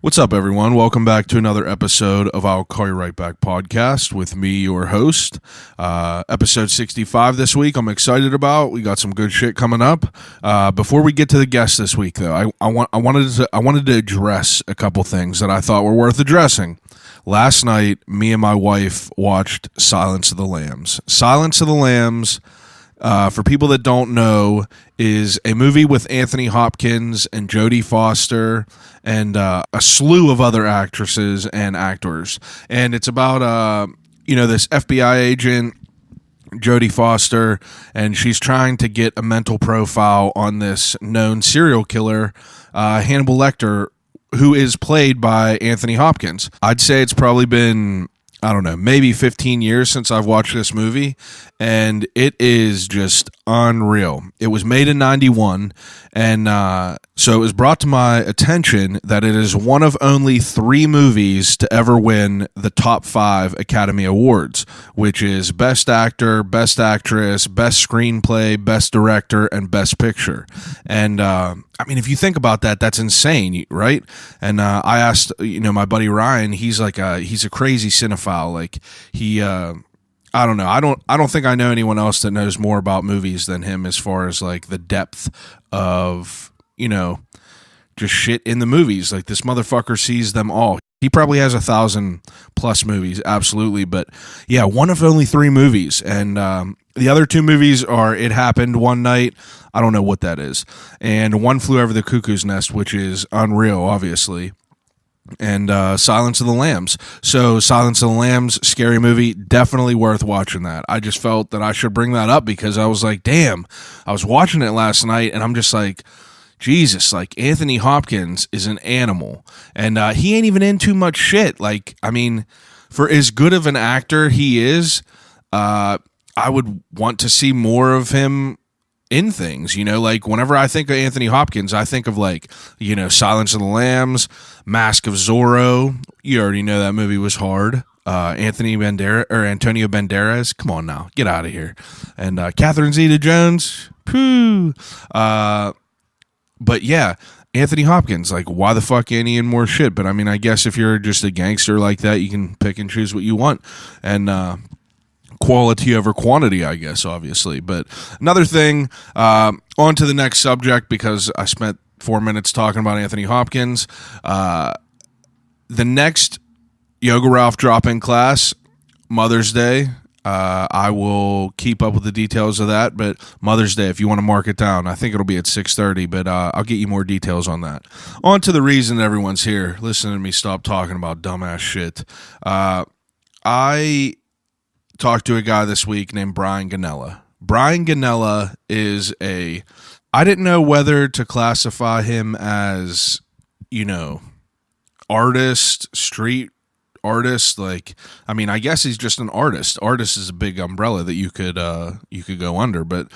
What's up, everyone? Welcome back to another episode of I'll Call You Right Back podcast with me, your host. Episode 65 this week. I'm excited about. We got some good shit coming up. Before we get to the guest this week, though, I wanted to address a couple things that I thought were worth addressing. Last night, me and my wife watched Silence of the Lambs. Silence of the Lambs, for people that don't know, is a movie with Anthony Hopkins and Jodie Foster and a slew of other actresses and actors. And it's about, this FBI agent, Jodie Foster, and she's trying to get a mental profile on this known serial killer, Hannibal Lecter, who is played by Anthony Hopkins. I'd say it's probably been, maybe 15 years since I've watched this movie, and it is just unreal. It was made in 91, and so it was brought to my attention that it is one of only 3 movies to ever win the top 5 Academy Awards, which is Best Actor, Best Actress, Best Screenplay, Best Director, and Best Picture. And if you think about that, that's insane, right? And I asked, my buddy Ryan, he's a crazy cinephile. Like I don't know. I don't think I know anyone else that knows more about movies than him as far as like the depth of, just shit in the movies. Like this motherfucker sees them all. He probably has 1,000+ movies. Absolutely. But yeah, one of only 3 movies. And the other 2 movies are It Happened One Night. I don't know what that is. And One Flew Over the Cuckoo's Nest, which is unreal, obviously. And Silence of the Lambs. So Silence of the Lambs, scary movie, definitely worth watching that. I just felt that I should bring that up because I was like, damn, I was watching it last night and I'm just like, Jesus, like Anthony Hopkins is an animal. And he ain't even in too much shit. Like, for as good of an actor he is, I would want to see more of him in things, like whenever I think of Anthony Hopkins, I think of Silence of the Lambs, Mask of Zorro. You already know that movie was hard. Antonio Banderas. Come on now, get out of here. And Catherine Zeta-Jones. Pooh. But yeah, Anthony Hopkins, like, why the fuck ain't he in more shit? But I guess if you're just a gangster like that, you can pick and choose what you want. And, quality over quantity, I guess, obviously. But another thing, on to the next subject, because I spent 4 minutes talking about Anthony Hopkins. The next Yoga Ralph drop-in class, Mother's Day. I will keep up with the details of that, but Mother's Day, if you want to mark it down, I think it'll be at 6:30, but I'll get you more details on that. On to the reason everyone's here. Listen to me stop talking about dumbass shit. I talked to a guy this week named Brian Gonnella. Brian Gonnella is I didn't know whether to classify him as, artist, street artist. Like, I guess he's just an artist. Artist is a big umbrella that you could go under, but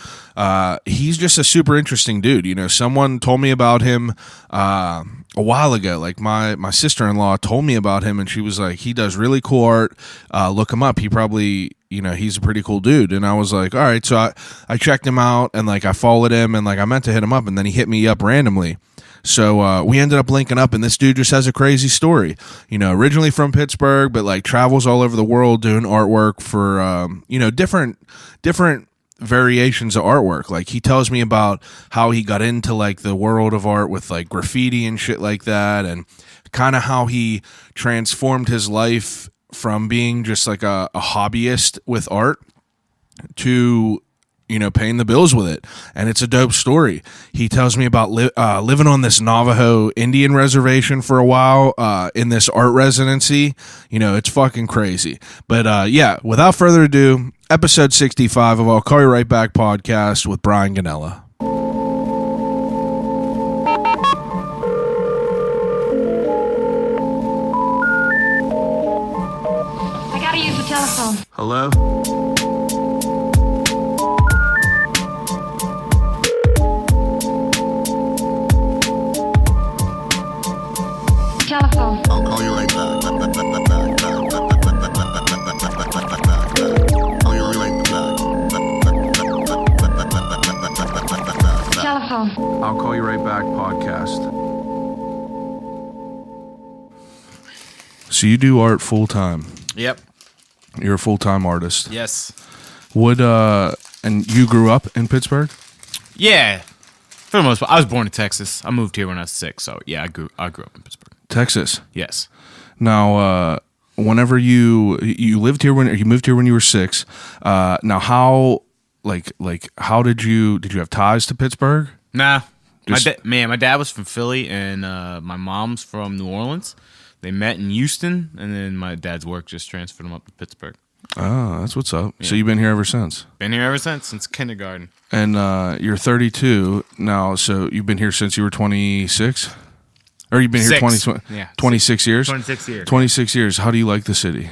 he's just a super interesting dude. Someone told me about him a while ago. Like my sister-in-law told me about him, and she was like, he does really cool art. Look him up. He probably, he's a pretty cool dude. And I was like, all right. So I checked him out, and like I followed him, and like I meant to hit him up, and then he hit me up randomly. So we ended up linking up, and this dude just has a crazy story. Originally from Pittsburgh, but like travels all over the world doing artwork for different variations of artwork. Like he tells me about how he got into like the world of art with like graffiti and shit like that, and kind of how he transformed his life from being just like a hobbyist with art to paying the bills with it. And it's a dope story. He tells me about living on this Navajo Indian Reservation for a while in this art residency. It's fucking crazy. But yeah, without further ado, episode 65 of I'll Call You Right Back podcast with Brian Gonnella. I gotta use the telephone. Hello? Telephone. I'll call you right back. Call you right back. Telephone. I'll Call You Right Back podcast. So you do art full time. Yep. You're a full time artist. Yes. And you grew up in Pittsburgh? Yeah. For the most part, I was born in Texas. I moved here when I was 6, so yeah, I grew up in Pittsburgh. Texas. Yes. Now, whenever you lived here when you moved here when you were 6, now how how did you have ties to Pittsburgh? Nah. My dad was from Philly and my mom's from New Orleans. They met in Houston, and then my dad's work just transferred them up to Pittsburgh. Oh, that's what's up. Yeah. So you've been here ever since? Been here ever since kindergarten. And you're 32 now, so you've been here since you were 26? Or you've been here 26 years? 26 years. 26 years. How do you like the city?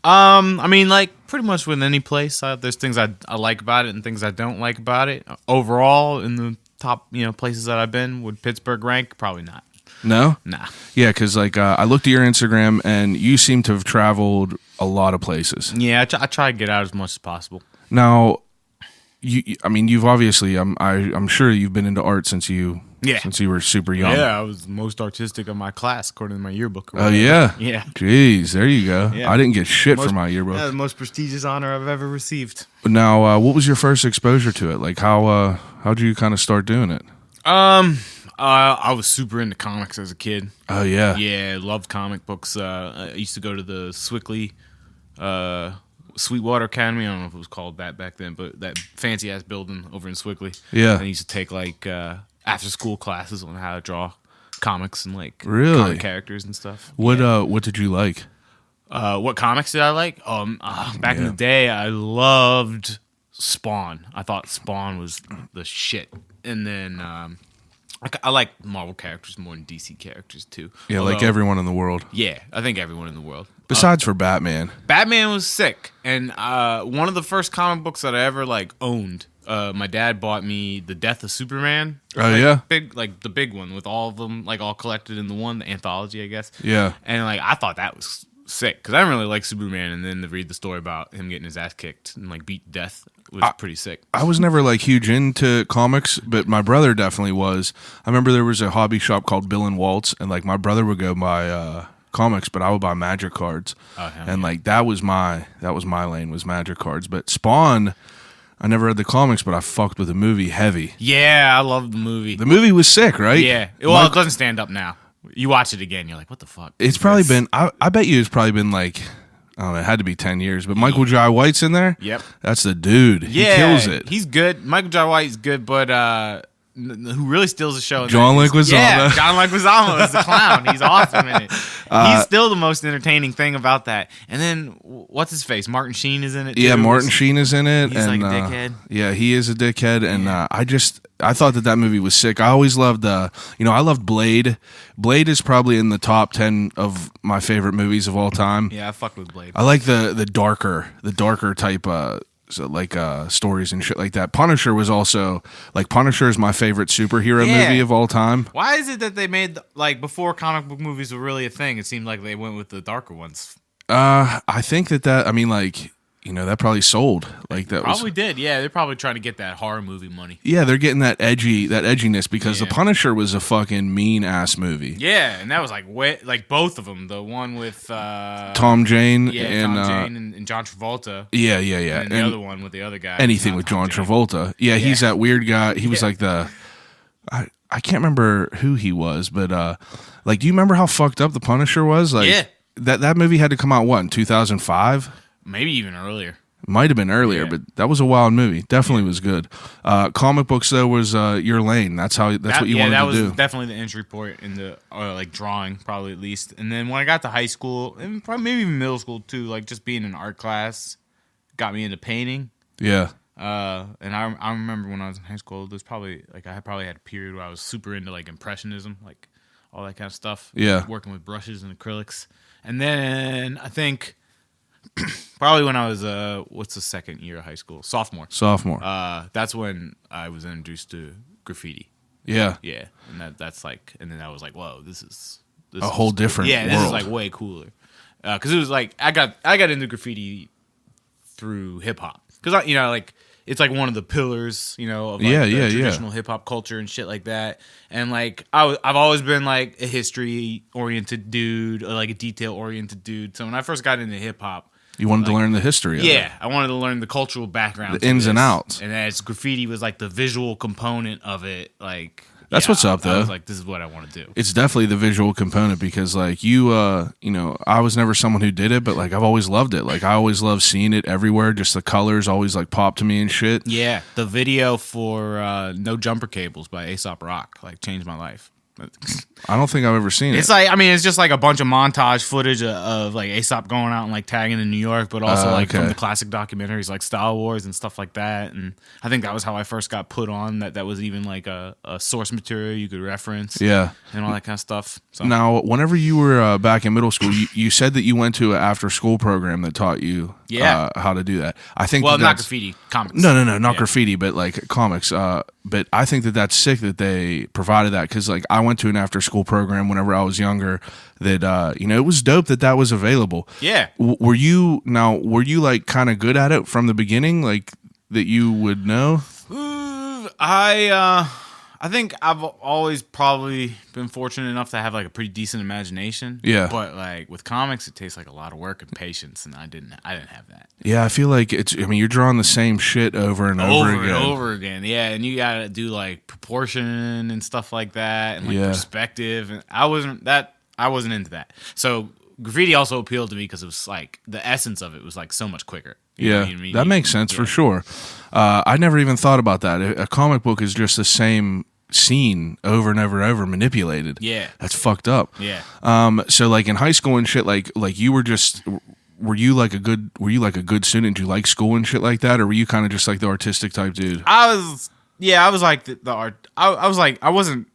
I mean, like, pretty much with any place, there's things I like about it and things I don't like about it. Overall, in the top, places that I've been, would Pittsburgh rank? Probably not. No? Nah. Yeah, because, I looked at your Instagram, and you seem to have traveled a lot of places. Yeah, I try to get out as much as possible. Now, you've obviously, I'm sure you've been into art since you were super young. Yeah, I was the most artistic of my class, according to my yearbook. Oh, yeah? Yeah. Jeez, there you go. Yeah. I didn't get shit for my yearbook. Yeah, the most prestigious honor I've ever received. Now, what was your first exposure to it? Like, how'd you kind of start doing it? I was super into comics as a kid. Oh, yeah? Yeah, loved comic books. I used to go to the Swickley Sweetwater Academy. I don't know if it was called that back then, but that fancy-ass building over in Swickley. Yeah. And I used to take, after-school classes on how to draw comics and, really? comic characters and stuff. What did you like? What comics did I like? Back in the day, I loved Spawn. I thought Spawn was the shit. And then I like Marvel characters more than DC characters too. Yeah, like everyone in the world. Yeah, I think everyone in the world. Besides for Batman. Batman was sick. And one of the first comic books that I ever owned, my dad bought me The Death of Superman. Oh, yeah? The big one with all of them all collected in the anthology, I guess. Yeah. And I thought that was sick because I didn't really like Superman, and then to read the story about him getting his ass kicked and beat to death was pretty sick. I was never huge into comics, but my brother definitely was. I remember there was a hobby shop called Bill and Walt's, and my brother would go buy comics, but I would buy Magic cards. Oh, and that was my lane, was Magic cards. But Spawn, I never read the comics, but I fucked with the movie heavy. Yeah, I loved the movie. The movie was sick, right? Yeah. Well, it doesn't stand up now. You watch it again, you're like, what the fuck? It's probably been, I bet you it's probably been I don't know, it had to be 10 years, but Michael Jai White's in there? Yep. That's the dude. Yeah. He kills it. He's good. Michael Jai White's good, but who really steals the show? John Leguizamo. Yeah, John Leguizamo is the clown. He's awesome in it. He's still the most entertaining thing about that. And then, what's his face? Martin Sheen is in it, too. Yeah, Martin Sheen is in it. He's and, a dickhead. Yeah, he is a dickhead, and I thought that movie was sick. I always loved, I loved Blade. Blade is probably in the top 10 of my favorite movies of all time. Yeah, I fucked with Blade. I like the darker type stories and shit like that. Punisher was also Punisher is my favorite superhero movie of all time. Why is it that they made before comic book movies were really a thing? It seemed like they went with the darker ones. I think that that probably sold. Did. Yeah, they're probably trying to get that horror movie money. Yeah, they're getting that edginess because The Punisher was a fucking mean ass movie. Yeah, and that was both of them. The one with Tom Jane, and John Travolta. Yeah. And the other one with the other guy. Anything with John Travolta. Yeah, he's that weird guy. He was I can't remember who he was, but do you remember how fucked up The Punisher was? That movie had to come out in 2005? Maybe even earlier. Might have been earlier, but that was a wild movie. Definitely was good. Comic books though was your lane. That's what you wanted to do. Yeah, that was definitely the entry point in the drawing, probably at least. And then when I got to high school, and probably maybe even middle school too, just being in art class got me into painting. Yeah. And I remember when I was in high school, there's probably I probably had a period where I was super into impressionism, all that kind of stuff. Yeah. Working with brushes and acrylics. And then I think probably when I was what's the second year of high school? Sophomore. That's when I was introduced to graffiti. Yeah. Yeah. And that's and then I was like, whoa, this is a whole different world. This is way cooler. Because it was I got into graffiti through hip hop. Because it's like one of the pillars, you know, of like the traditional hip hop culture and shit like that. And like I've always been like a history oriented dude, or like a detail oriented dude. So when I first got into hip hop, you wanted to learn the history of it. Yeah, I wanted to learn the cultural background, the ins and outs. And as graffiti was like the visual component of it, like that's what's up, though. I was like, this is what I want to do. It's definitely the visual component because, like, you know, I was never someone who did it, but, like, I've always loved it. Like, I always loved seeing it everywhere. Just the colors always, like, pop to me and shit. Yeah. The video for No Jumper Cables by Aesop Rock, like, changed my life. I don't think I've ever seen it. It's like, I mean, it's just like a bunch of montage footage of like Aesop going out and like tagging in New York, but also like from the classic documentaries like Style Wars and stuff like that. And I think that was how I first got put on. That was even like a source material you could reference. Yeah, and all that kind of stuff. So. Now, whenever you were back in middle school, you said that you went to an after school program that taught you how to do that. I think not graffiti, comics. No, not graffiti, but like comics. But I think that's sick that they provided that because like I went to an after school program whenever I was younger. That you know, it was dope that was available. Yeah. Were you like kind of good at it from the beginning, like that you would know? I think I've always probably been fortunate enough to have like a pretty decent imagination. Yeah. But like with comics, it takes like a lot of work and patience, and I didn't have that. Yeah, I feel like you're drawing the same shit over and over again. Yeah, and you gotta do like proportion and stuff like that, and like perspective. And I wasn't into that. So graffiti also appealed to me because it was like the essence of it was like so much quicker. You know what I mean? That makes sense for sure. I never even thought about that. A comic book is just the same scene over and over manipulated. Yeah, that's fucked up. Yeah. So like in high school and shit, like you were just. Were you like a good student? Did you like school and shit like that, or were you kind of just like the artistic type dude? I was like the art. I was like, I wasn't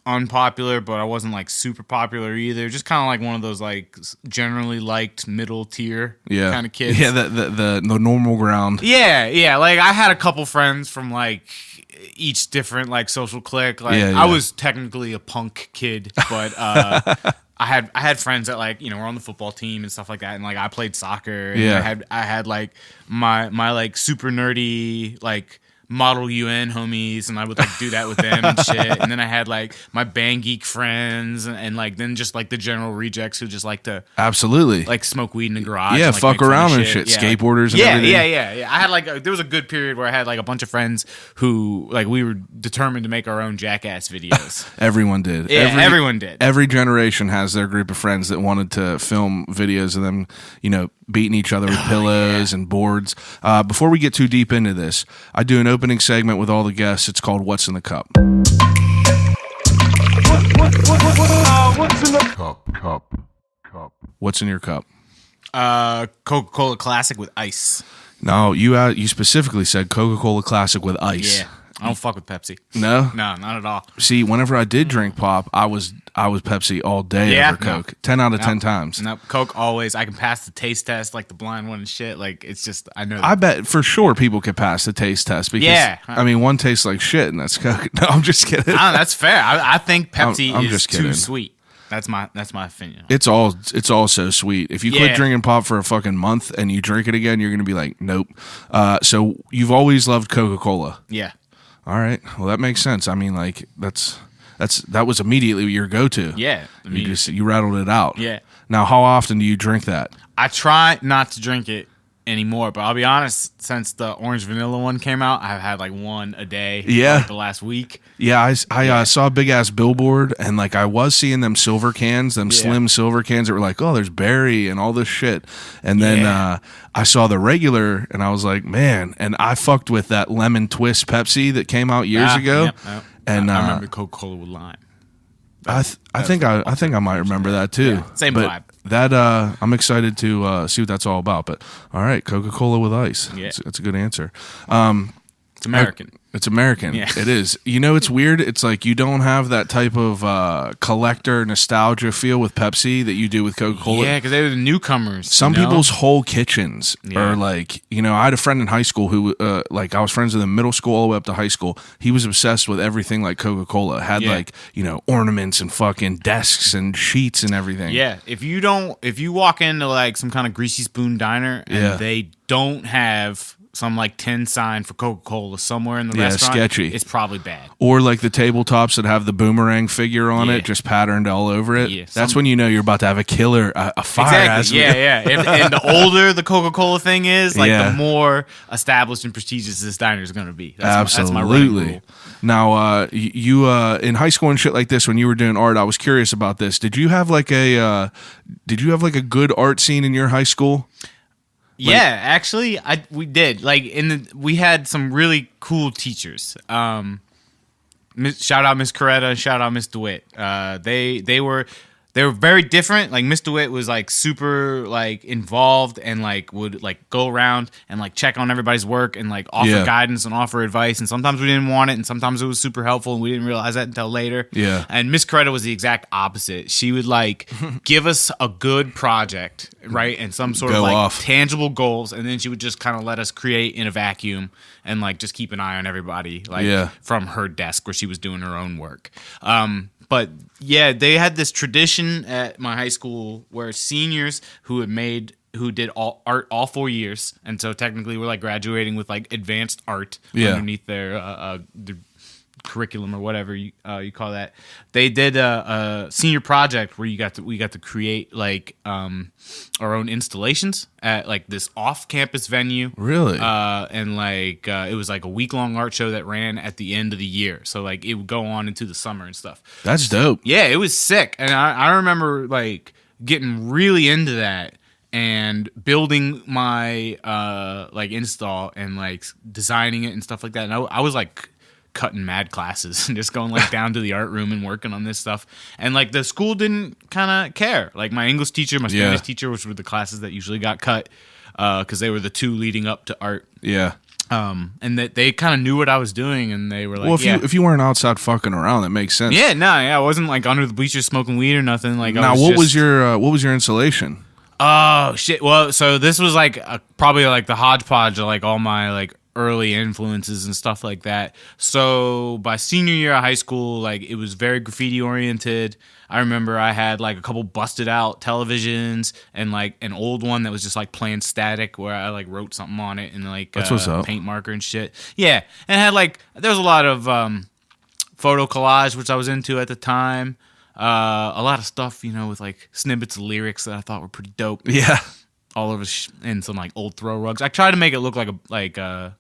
unpopular, but I wasn't like super popular either. Just kind of like one of those like generally liked middle tier kind of kids. Yeah, the normal ground. Yeah. Like I had a couple friends from like each different like social clique. Like I was technically a punk kid, but I had friends that like, you know, were on the football team and stuff like that, and like I played soccer. And I had like my like super nerdy like Model UN homies, and I would like do that with them and shit. And then I had like my band geek friends, and like then just like the general rejects who just like to absolutely like smoke weed in the garage. Yeah, and, like, fuck around and shit. Skateboarders and everything. Yeah. I had like there was a good period where I had like a bunch of friends who like we were determined to make our own jackass videos. Everyone did. Yeah, everyone did. Every generation has their group of friends that wanted to film videos of them, you know, beating each other with pillows and boards. Before we get too deep into this, I do an opening segment with all the guests. It's called What's in the Cup. What's in the cup? What's in your cup? Coca-Cola Classic with ice. No, you specifically said Coca-Cola Classic with ice. Yeah. I don't fuck with Pepsi. No? No, not at all. See, whenever I did drink pop, I was Pepsi all day over Coke. 10 out of 10 times. No, Coke always. I can pass the taste test like the blind one and shit. Like, it's just, I know that. I bet for sure people could pass the taste test because, I mean, one tastes like shit and that's Coke. No, I'm just kidding. That's fair. I think Pepsi I'm is just too kidding. sweet. That's my opinion. It's all so sweet. If you quit drinking pop for a fucking month and you drink it again, you're going to be like, nope. So you've always loved Coca-Cola. Yeah. All right. Well, that makes sense. I mean, like that was immediately your go-to. Yeah. I mean, you rattled it out. Yeah. Now, how often do you drink that? I try not to drink it anymore, but I'll be honest, since the orange vanilla one came out, I've had like one a day for like the last week. Yeah, I saw a big ass billboard, and like I was seeing them silver cans, slim silver cans that were like, oh, there's berry and all this shit. And then I saw the regular, and I was like, man, and I fucked with that lemon twist Pepsi that came out years ago. Yep. And I remember Coca-Cola with lime. I think I might remember that too. Yeah, same vibe. That I'm excited to see what that's all about. But all right, Coca-Cola with ice. Yeah, that's a good answer. It's American. It's American. Yeah. It is. You know, it's weird. It's like you don't have that type of collector nostalgia feel with Pepsi that you do with Coca-Cola. Yeah, because they were the newcomers. Some people's whole kitchens are like, you know, I had a friend in high school who, like, I was friends with him middle school all the way up to high school. He was obsessed with everything like Coca-Cola. Had like, you know, ornaments and fucking desks and sheets and everything. Yeah. If you walk into like some kind of greasy spoon diner and they don't have some like 10 sign for Coca-Cola somewhere in the Yeah, restaurant, sketchy. it's probably bad. Or like the tabletops that have the boomerang figure on it, just patterned all over it. Yeah, That's when you know you're about to have a killer, a fire Exactly. hazard. And the older the Coca-Cola thing is, like Yeah. the more established and prestigious this diner is going to be. That's my running Absolutely. rule. Now, you in high school and shit like this, when you were doing art, I was curious about this. Did you have like a good art scene in your high school? Yeah, actually, we did. Like we had some really cool teachers. Shout out Miss Coretta, shout out Miss DeWitt. They were very different. Like Miss DeWitt was like super like involved and like would like go around and like check on everybody's work and like offer guidance and offer advice. And sometimes we didn't want it, and sometimes it was super helpful, and we didn't realize that until later. Yeah. And Miss Coretta was the exact opposite. She would like give us a good project, right, and some sort of like tangible goals, and then she would just kind of let us create in a vacuum and like just keep an eye on everybody, like from her desk where she was doing her own work. But yeah, they had this tradition at my high school where seniors who did all art all 4 years, and so technically we're like graduating with like advanced art underneath their curriculum or whatever you call that. They did a senior project where we got to create like our own installations at like this off-campus venue. Really? And like it was like a week-long art show that ran at the end of the year. So like it would go on into the summer and stuff. That's dope. Yeah, it was sick. And I remember like getting really into that and building my like install and like designing it and stuff like that. And I was like cutting mad classes and just going like down to the art room and working on this stuff. And like the school didn't kind of care. Like my English teacher, my Spanish teacher, which were the classes that usually got cut because they were the two leading up to art. Yeah. And that they kind of knew what I was doing, and they were like, well, if you weren't outside fucking around, that makes sense. Yeah, I wasn't like under the bleachers smoking weed or nothing. Like, what was your installation? Oh shit! Well, so this was like probably like the hodgepodge of like all my like early influences and stuff like that. So by senior year of high school, like it was very graffiti oriented. I remember I had like a couple busted out televisions and like an old one that was just like playing static where I like wrote something on it and like paint marker and shit. Yeah, and had like there was a lot of photo collage which I was into at the time. A lot of stuff, with like snippets of lyrics that I thought were pretty dope. Yeah, all over and some like old throw rugs. I tried to make it look like a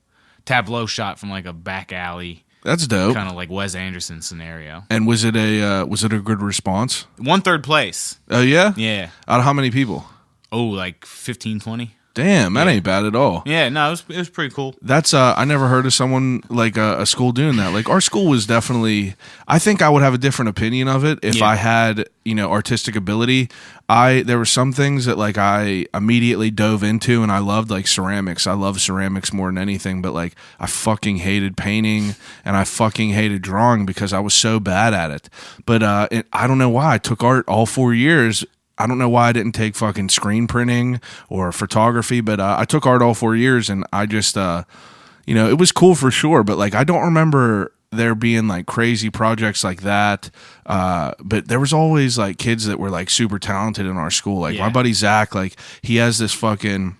tableau shot from like a back alley. That's dope. Kind of like Wes Anderson scenario. And was it a good response? 1/3 place. Oh yeah? Yeah. Out of how many people? Oh, like 15, 20. Damn, that ain't bad at all. Yeah, no, it was pretty cool. That's I never heard of someone like a school doing that. Like our school was definitely. I think I would have a different opinion of it if I had artistic ability. There were some things that like I immediately dove into, and I loved like ceramics. I love ceramics more than anything. But like I fucking hated painting, and I fucking hated drawing because I was so bad at it. But I don't know why I took art all 4 years. I don't know why I didn't take fucking screen printing or photography, but I took art all 4 years, and I just, it was cool for sure. But like, I don't remember there being like crazy projects like that. But there was always like kids that were like super talented in our school. Like my buddy Zach, like he has this fucking.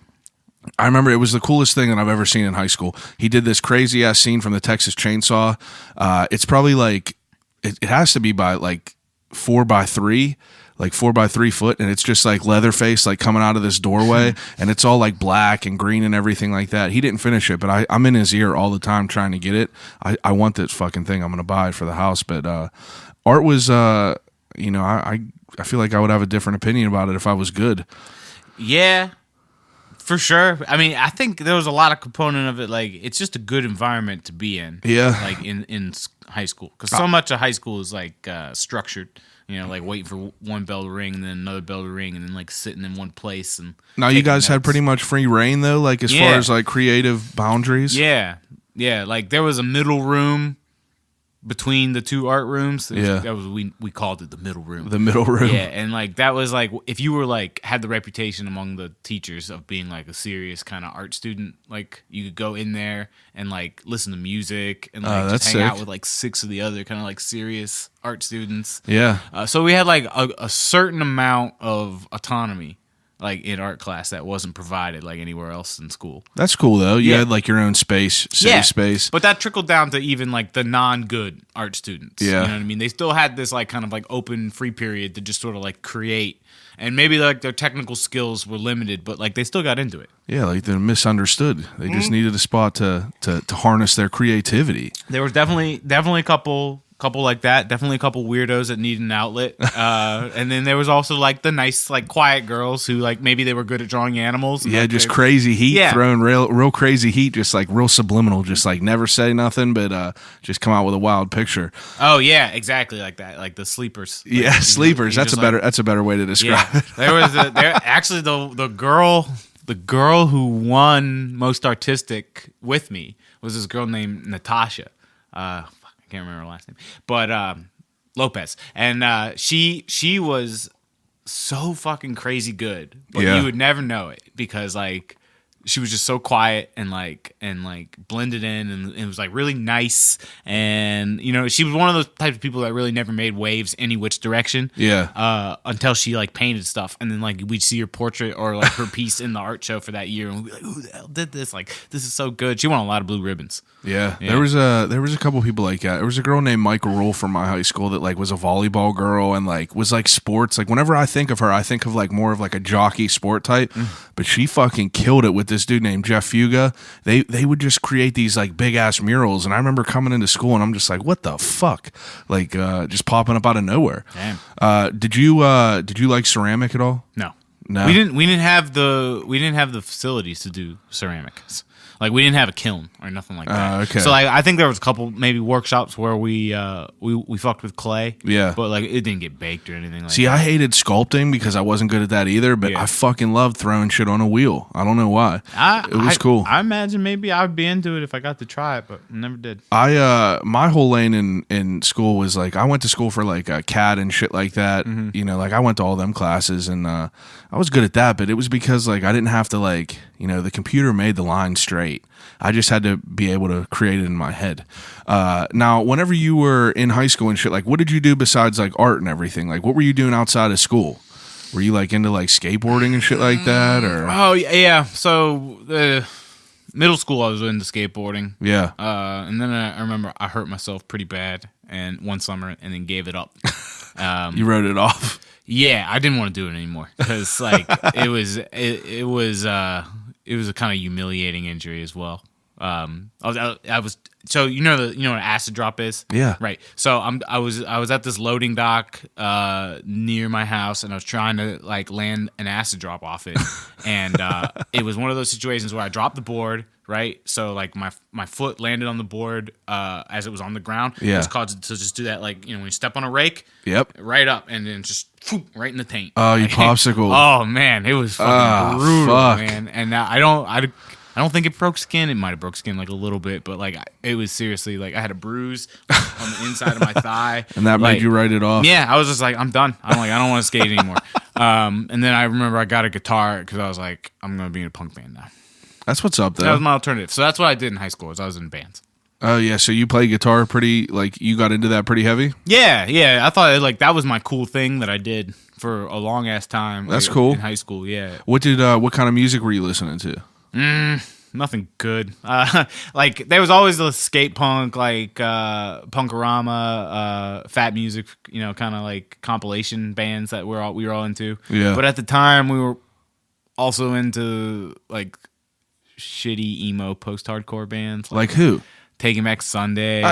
I remember it was the coolest thing that I've ever seen in high school. He did this crazy ass scene from the Texas Chainsaw. It's probably like it has to be by like 4x3. Like 4x3 foot, and it's just like Leatherface like coming out of this doorway, and it's all like black and green and everything like that. He didn't finish it, but I'm in his ear all the time trying to get it. I want this fucking thing. I'm gonna buy it for the house. But art was I feel like I would have a different opinion about it if I was good. Yeah, for sure. I mean, I think there was a lot of component of it. Like it's just a good environment to be in. Yeah, like in high school, because so much of high school is like structured. Like waiting for one bell to ring and then another bell to ring and then like sitting in one place. And now you guys had pretty much free reign though, like as far as like creative boundaries. Yeah. Like there was a middle room between the two art rooms. That was we called it the middle room. The middle room. Yeah, and like that was like if you were like had the reputation among the teachers of being like a serious kind of art student, like you could go in there and like listen to music and like just hang out with like 6 of the other kind of like serious art students. Yeah. So we had like a certain amount of autonomy like in art class that wasn't provided like anywhere else in school. That's cool though. You had like your own space, safe space. But that trickled down to even like the non-good art students. Yeah. You know what I mean? They still had this like kind of like open free period to just sort of like create. And maybe like their technical skills were limited, but like they still got into it. Yeah, like they're misunderstood. They just needed a spot to harness their creativity. There was definitely a couple like that. Definitely a couple weirdos that needed an outlet. And then there was also like the nice, like quiet girls who like maybe they were good at drawing animals. Yeah, like, just crazy heat, Yeah. throwing real crazy heat, just like real subliminal, just like never say nothing, but just come out with a wild picture. Oh yeah, exactly like that, like the sleepers. Like, Yeah, sleepers. you That's a just, better. That's a better way to describe it. There was actually the girl who won most artistic with me was this girl named Natasha. I can't remember her last name, but Lopez, and she was so fucking crazy good, but you would never know it because like she was just so quiet and like blended in, and it was like really nice, and you know she was one of those types of people that really never made waves any which direction. Yeah. Until she like painted stuff, and then like we'd see her portrait or like her piece in the art show for that year, and we'd be like, "Who the hell did this? Like this is so good." She won a lot of blue ribbons. Yeah. There was a couple people like that. There was a girl named Michael Rule from my high school that like was a volleyball girl and like was like sports. Like whenever I think of her, I think of like more of like a jockey sport type. But she fucking killed it with this dude named Jeff Fuga. They would just create these like big ass murals, and I remember coming into school and I'm just like, what the fuck? Like just popping up out of nowhere. Damn. Did you like ceramic at all? No. No. We didn't have the facilities to do ceramics. Like we didn't have a kiln or nothing like that. Okay. So like I think there was a couple maybe workshops where we fucked with clay. Yeah. But like it didn't get baked or anything like See, that. I hated sculpting because I wasn't good at that either, but I fucking loved throwing shit on a wheel. I don't know why. It was cool. I imagine maybe I would be into it if I got to try it, but never did. My whole lane in school was like I went to school for like CAD and shit like that. You know, like I went to all them classes and I was good at that, but it was because like I didn't have to like, you know, the computer made the line straight. I just had to be able to create it in my head. Now, whenever you were in high school and shit, like what did you do besides like art and everything? Like what were you doing outside of school? Were you like into like skateboarding and shit like that, or? Oh yeah. So middle school I was into skateboarding. Yeah. And then I remember I hurt myself pretty bad and one summer and then gave it up. You wrote it off. Yeah, I didn't want to do it anymore because like it was a kind of humiliating injury as well. I was so you know what an acid drop is? Yeah. Right. So I was at this loading dock near my house, and I was trying to like land an acid drop off it, and it was one of those situations where I dropped the board. Right, so like my foot landed on the board as it was on the ground. Yeah, it was caused to just do that, like you know when you step on a rake. Yep, right up, and then just right in the taint. Oh, you popsicle! Oh man, it was fucking brutal, fuck. man. And I don't think it broke skin. It might have broke skin like a little bit, but like it was seriously like I had a bruise on the inside of my thigh, and that made you write it off. Yeah, I was just like, I'm done. I don't want to skate anymore. And then I remember I got a guitar because I was like, I'm gonna be in a punk band now. That's what's up, though. That was my alternative. So that's what I did in high school. I was in bands. Oh yeah, so you play guitar pretty like you got into that pretty heavy? Yeah. I thought like that was my cool thing that I did for a long ass time. That's cool. In high school, yeah. What kind of music were you listening to? Nothing good. Like there was always the skate punk, like Punkorama, Fat Music, you know, kind of like compilation bands that we were all into. Yeah. But at the time, we were also into like shitty emo post-hardcore bands. Like who? Taking Back Sunday.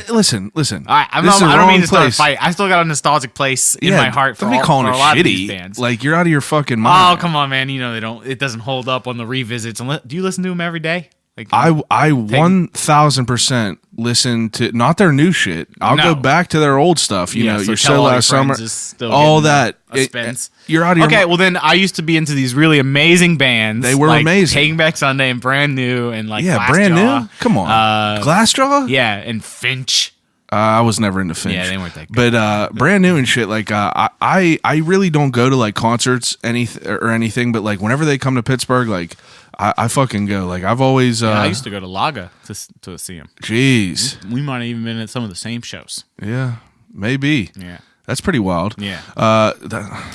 Listen. I don't mean to start a fight. I still got a nostalgic place in my heart for, don't be calling for it a lot shitty. of these bands. Like you're out of your fucking mind. Oh come on, man! You know it doesn't hold up on the revisits. Do you listen to them every day? Like I 1000% listen to not their new shit. I'll go back to their old stuff. You know, so your Tell So All Your Last Summer, Friends is still all getting that. a spins. You're out of your Okay, well then I used to be into these really amazing bands. They were like amazing. Taking Back Sunday and Brand New and like Brand Glassjaw. New. Come on, Glassjaw. Yeah, and Finch. I was never into Finch. Yeah, they weren't that good. But Brand New and shit. Like I really don't go to like concerts anything. But like whenever they come to Pittsburgh, like I fucking go. Like I've always. I used to go to Laga to see them. Jeez, We might have even been at some of the same shows. Yeah, maybe. Yeah. That's pretty wild. Yeah.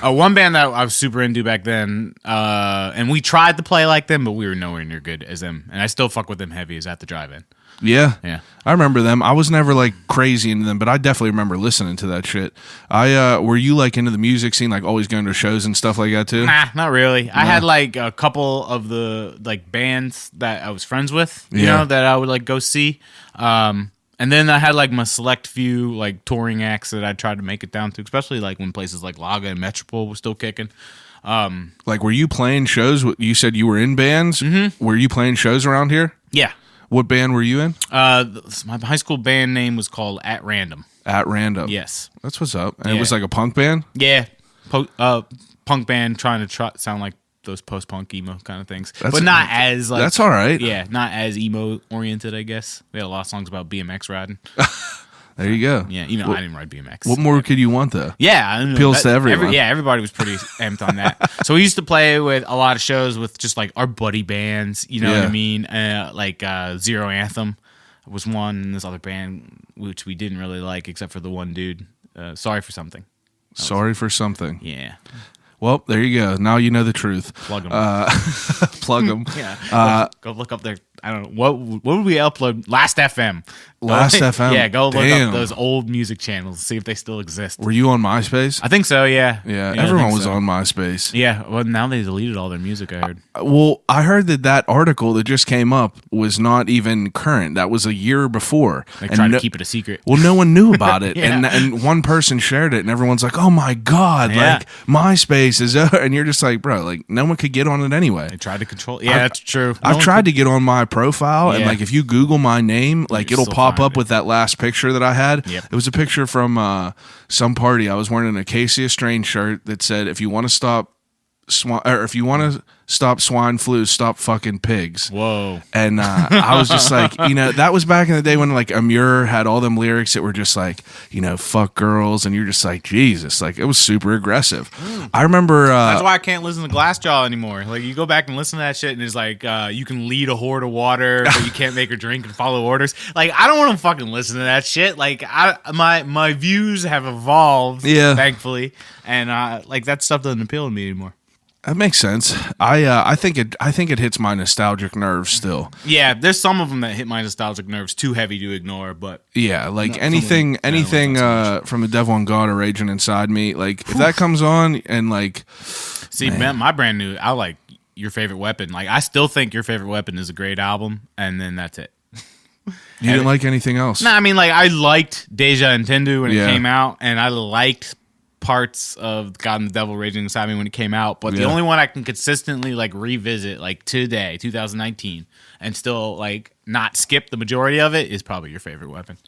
One band that I was super into back then, and we tried to play like them, but we were nowhere near good as them. And I still fuck with them heavy, is At the Drive-In. Yeah. Yeah. I remember them. I was never like crazy into them, but I definitely remember listening to that shit. Were you like into the music scene, like always going to shows and stuff like that too? Nah, not really. I had like a couple of the like bands that I was friends with, you know, that I would like go see. And then I had like my select few like touring acts that I tried to make it down to, especially like when places like Laga and Metropole were still kicking. Like, were you playing shows? You said you were in bands. Mm-hmm. Were you playing shows around here? Yeah. What band were you in? My high school band name was called At Random. At Random. Yes. That's what's up. And it was like a punk band? Yeah. Punk band trying to sound like those post-punk emo kind of things, but not as like, that's all right. Yeah, not as emo oriented, I guess. We had a lot of songs about BMX riding. There you go. Yeah, you know, I didn't ride BMX. What more could you want, though? Yeah, I don't know. Appeals to everyone. Everybody was pretty amped on that. So we used to play with a lot of shows with just like our buddy bands. You know what I mean? Like Zero Anthem was one, and this other band which we didn't really like, except for the one dude. Sorry for Something. Sorry for Something. Yeah. Well, there you go. Now you know the truth. Plug them. Plug them. Yeah. Go look up their. I don't know what would we upload? Last FM. Last FM. Yeah. Go look up those old music channels. See if they still exist. Were you on MySpace? I think so. Yeah. Yeah. Everyone was on MySpace. Yeah. Well, now they deleted all their music. I heard. Well, I heard that article that just came up was not even current. That was a year before. They tried to keep it a secret. Well, no one knew about it, Yeah. and one person shared it, and everyone's like, "Oh my god!" Like MySpace is over, and you're just like, "Bro, like no one could get on it anyway." They tried to control. Yeah, that's true. I've tried to get on my profile, and like if you Google my name, like it'll pop up with that last picture that I had. Yep. It was a picture from some party. I was wearing an Acacia Strain shirt that said, "If you want to stop swine flu, stop fucking pigs." Whoa. And I was just like, that was back in the day when like Amur had all them lyrics that were just like, fuck girls, and you're just like, Jesus, like it was super aggressive. I remember that's why I can't listen to Glassjaw anymore. Like you go back and listen to that shit, and it's like you can lead a whore to water, but you can't make her drink and follow orders. Like I don't want to fucking listen to that shit. Like my views have evolved, thankfully, and like that stuff doesn't appeal to me anymore. That makes sense. I think it hits my nostalgic nerves still. Yeah, there's some of them that hit my nostalgic nerves too heavy to ignore, but yeah, like anything from the Devil and God or Raging Inside Me, like if that comes on and like, see, man, my brand new, I like Your Favorite Weapon. Like I still think Your Favorite Weapon is a great album, and then that's it. You didn't like anything else? No, I mean like I liked Deja Entendu when it came out, and I liked parts of God and the Devil Raging Inside Me when it came out, but the only one I can consistently like revisit like today, 2019, and still like not skip the majority of it is probably Your Favorite Weapon.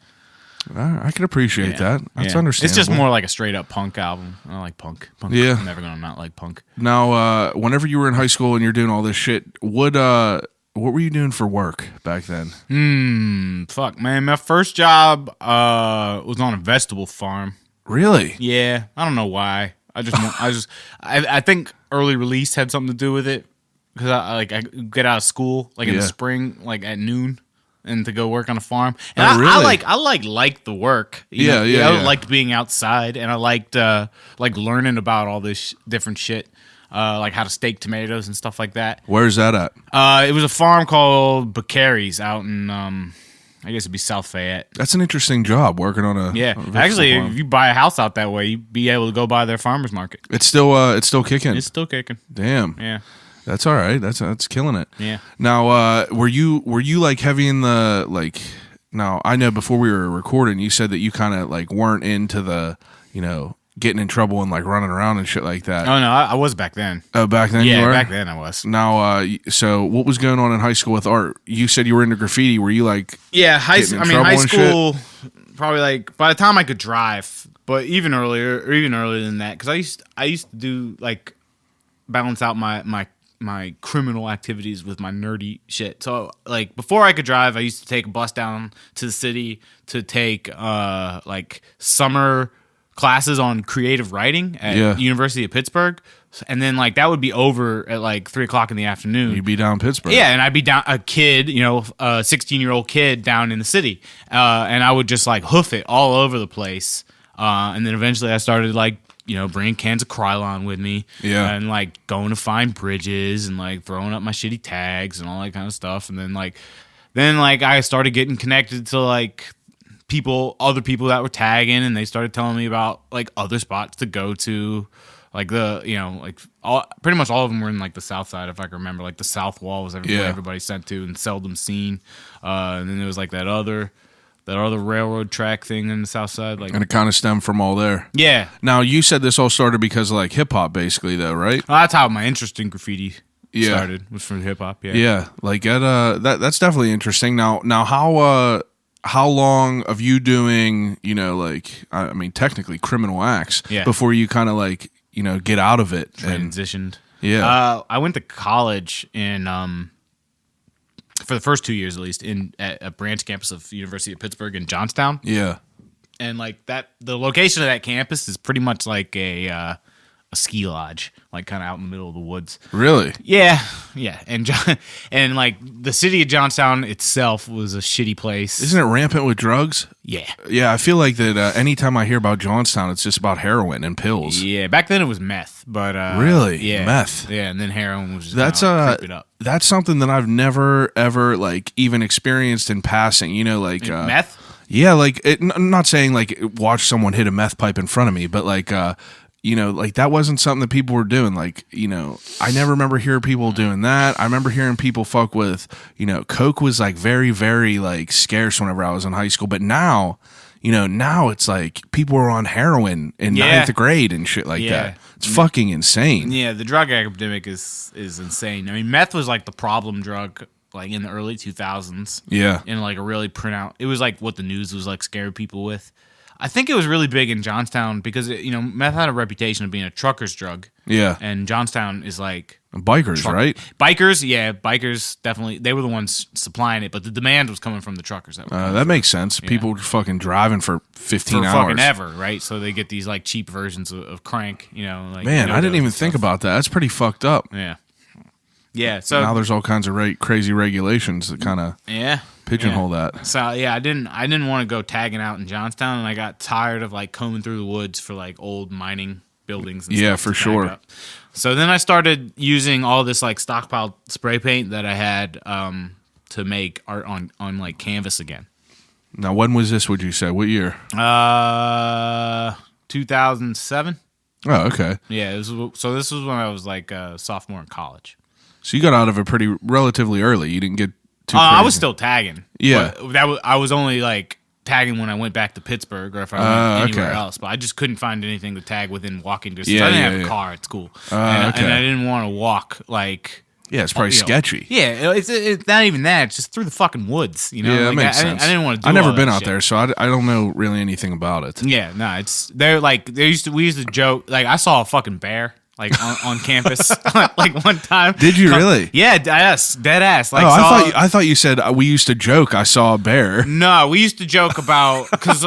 I can appreciate that. That's understandable. It's just more like a straight up punk album. I like punk. Yeah. I'm never gonna not like punk. Now, whenever you were in high school and you're doing all this shit, what were you doing for work back then? Fuck, man. My first job was on a vegetable farm. Really? Yeah, I don't know why. I think early release had something to do with it because I get out of school like in the spring, like at noon, and to go work on a farm. And really? I liked the work. I liked being outside, and I liked like learning about all this different shit, like how to stake tomatoes and stuff like that. Where's that at? It was a farm called Bacari's out in I guess it'd be South Fayette. That's an interesting job, working on a Actually, farm. if you buy a house out that way, you'd be able to go by their farmers market. It's still kicking. It's still kicking. Damn. Yeah. That's all right. That's killing it. Yeah. Now, were you like heavy in the like? Now I know before we were recording, you said that you kind of like weren't into the getting in trouble and like running around and shit like that. Oh no, I was back then. Oh, back then you were? Back then I was. Now, so what was going on in high school with art? You said you were into graffiti. Were you like? Yeah, high school. Probably like by the time I could drive, but even earlier than that, because I used to do like balance out my criminal activities with my nerdy shit. So like before I could drive, I used to take a bus down to the city to take like summer classes on creative writing at University of Pittsburgh, and then like that would be over at like 3:00 in the afternoon. You'd be down Pittsburgh, and I'd be down a kid, a 16-year-old kid down in the city, and I would just like hoof it all over the place. And then eventually I started like, bringing cans of Krylon with me. Yeah. And like going to find bridges and like throwing up my shitty tags and all that kind of stuff. And then I started getting connected to like other people that were tagging, and they started telling me about like other spots to go to. Like pretty much all of them were in like the south side, if I can remember. Like the South Wall was everybody sent to and seldom seen. And then there was like that other railroad track thing in the south side. Like, and it kind of stemmed from all there. Yeah. Now, you said this all started because of like hip hop, basically, though, right? Well, that's how my interest in graffiti started, was from hip hop. Yeah. Yeah. Like that's definitely interesting. Now how long of you doing, technically criminal acts before you kind of like, get out of it? Transitioned. I went to college in for the first 2 years at least at a branch campus of University of Pittsburgh in Johnstown. Yeah. And like the location of that campus is pretty much like a ski lodge, like kind of out in the middle of the woods. Really? Yeah. And like the city of Johnstown itself was a shitty place. Isn't it rampant with drugs? Yeah. Yeah, I feel like that anytime I hear about Johnstown, it's just about heroin and pills. Yeah, back then it was meth, but really? Yeah. Meth? Yeah, and then heroin was just creep it up. That's something that I've never ever like even experienced in passing, meth? Yeah, like I'm not saying like watch someone hit a meth pipe in front of me, but like like that wasn't something that people were doing. Like, I never remember hearing people doing that. I remember hearing people fuck with, coke was like very, very like scarce whenever I was in high school. But now, now it's like people are on heroin in ninth grade and shit like that. It's fucking insane. Yeah, the drug epidemic is insane. I mean, meth was like the problem drug like in the early 2000s. Yeah. And like a really it was like what the news was like scaring people with. I think it was really big in Johnstown because, meth had a reputation of being a trucker's drug. Yeah. And Johnstown is like... Bikers, right? Bikers, yeah. Bikers, definitely. They were the ones supplying it, but the demand was coming from the truckers. That makes sense. Yeah. People were fucking driving for 15 hours. fucking ever, right? So they get these like cheap versions of crank, like... Man, I didn't even think about that. That's pretty fucked up. Yeah. Yeah, so... Now there's all kinds of crazy regulations that kind of... Yeah. Pigeonhole that. So yeah, I didn't want to go tagging out in Johnstown, and I got tired of like combing through the woods for like old mining buildings. And stuff for sure. Up. So then I started using all this like stockpiled spray paint that I had to make art on like canvas again. Now, when was this? Would you say what year? 2007. Oh, okay. Yeah, so this was when I was like a sophomore in college. So you got out of it relatively early. You didn't get. I was still tagging. Yeah, but I was only like tagging when I went back to Pittsburgh or if I went anywhere else. But I just couldn't find anything to tag within walking distance. I didn't have a car at school, and I didn't want to walk like. Yeah, it's probably sketchy. Yeah, it's not even that. It's just through the fucking woods. Yeah, that makes sense. I didn't want to do. I've never been out there, so I don't know really anything about it. Yeah, no, we used to joke. Like I saw a fucking bear. Like on campus, like one time. Did you really? Yeah, dead ass. Like, I thought you said we used to joke. I saw a bear. No, we used to joke about because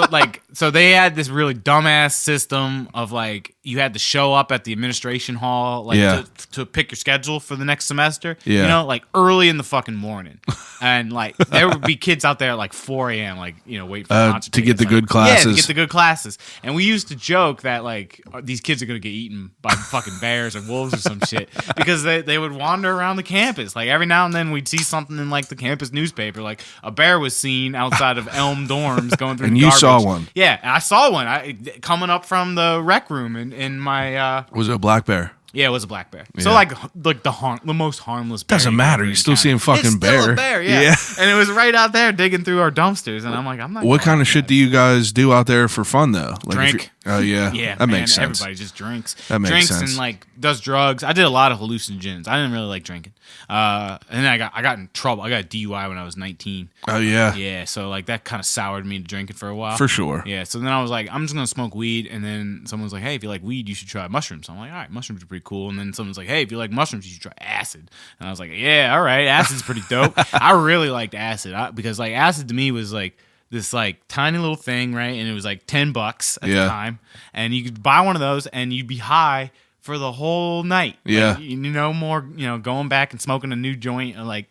so they had this really dumbass system of like you had to show up at the administration hall to pick your schedule for the next semester. Yeah. Like early in the fucking morning, and like there would be kids out there at like 4 a.m. like waiting for to get the good classes. Yeah, to get the good classes. And we used to joke that like these kids are gonna get eaten by fucking bears or wolves or some shit because they would wander around the campus. Like every now and then we'd see something in like the campus newspaper, like a bear was seen outside of Elm dorms going through. And the you garbage. saw one. Yeah, I saw one. Coming up from the rec room in my. Was it a black bear? Yeah, it was a black bear. Yeah. So like the most harmless bear. Doesn't matter. You still see a fucking bear. It's still a bear, yeah. And it was right out there digging through our dumpsters, and I'm like, I'm not. What kind of shit do you guys do out there for fun though? Like drink. Oh yeah, yeah. That makes sense. Everybody just drinks. That makes drinks sense. And like does drugs. I did a lot of hallucinogens. I didn't really like drinking. And then I got in trouble. I got a DUI when I was 19. Oh yeah. Yeah. So like that kind of soured me to drinking for a while. For sure. Yeah. So then I was like, I'm just gonna smoke weed. And then someone was like, hey, if you like weed, you should try mushrooms. So I'm like, all right, mushrooms are pretty cool. And then someone's like, hey, if you like mushrooms, you should try acid. And I was like, yeah, all right, acid's pretty dope. I really liked acid because like acid to me was like this like tiny little thing, right? And it was like $10 at the time, and you could buy one of those, and you'd be high for the whole night. Yeah, like, more, going back and smoking a new joint and like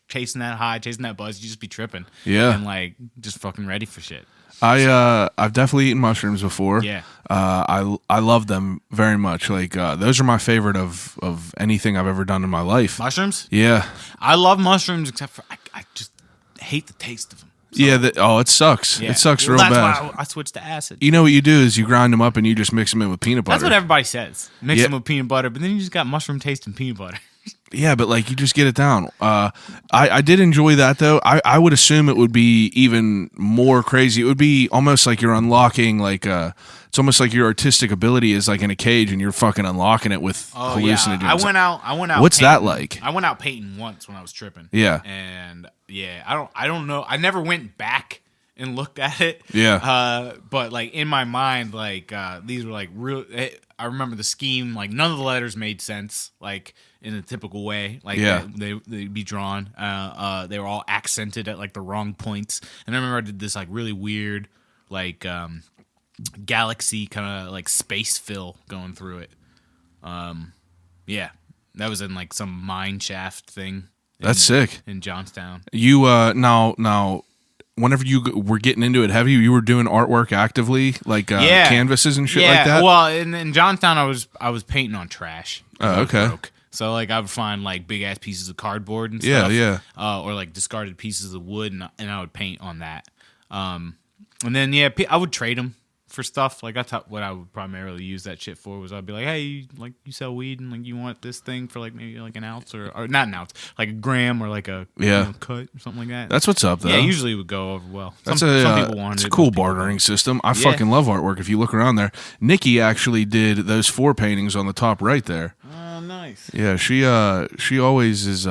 chasing that high, chasing that buzz. You just be tripping. Yeah, and like just fucking ready for shit. I've definitely eaten mushrooms before. Yeah. I love them very much. Like those are my favorite of anything I've ever done in my life. Mushrooms? Yeah. I love mushrooms, except for I just hate the taste of them. So, yeah. It sucks. yeah. It sucks Well, real that's bad. why I switched to acid. You know what you do is you grind them up and you just mix them in with peanut butter. That's what everybody says. Mix Yeah. them with peanut butter, but then you just got mushroom taste and peanut butter. Yeah, but like you just get it down. I did enjoy that though. I would assume it would be even more crazy. It would be almost like you're unlocking like it's almost like your artistic ability is like in a cage and you're fucking unlocking it with hallucinogens. Yeah. I went out. What's painting. that like? I went out painting once when I was tripping. Yeah. And yeah, I don't know. I never went back and looked at it. Yeah. But like in my mind, like these were like real. I remember the scheme. Like none of the letters made sense. Like in a typical way. Like Yeah. they'd be drawn. They were all accented at like the wrong points. And I remember I did this like really weird like galaxy kind of like space fill going through it. Yeah, that was in like some mine shaft thing. That's sick. In Johnstown. You now whenever you were getting into it heavy, you were doing artwork actively, like canvases and shit like that. Well, in Johnstown, I was painting on trash. Oh, okay. Broke. So like I would find like big ass pieces of cardboard and Yeah, stuff. yeah. Or like discarded pieces of wood, and I would paint on that. And then I would trade them for stuff. Like that's what I would primarily use that shit for. Was I'd be like, hey, like you sell weed and like you want this thing for like maybe like an ounce or not an ounce, like a gram or like a cut or something like that. That's what's up though. Yeah, usually it would go over well. Some people wanted it's it. a cool most people bartering didn't. system. I fucking love artwork. If you look around there, Nikki actually did those 4 paintings on the top right there. Oh, nice. Yeah, she always is.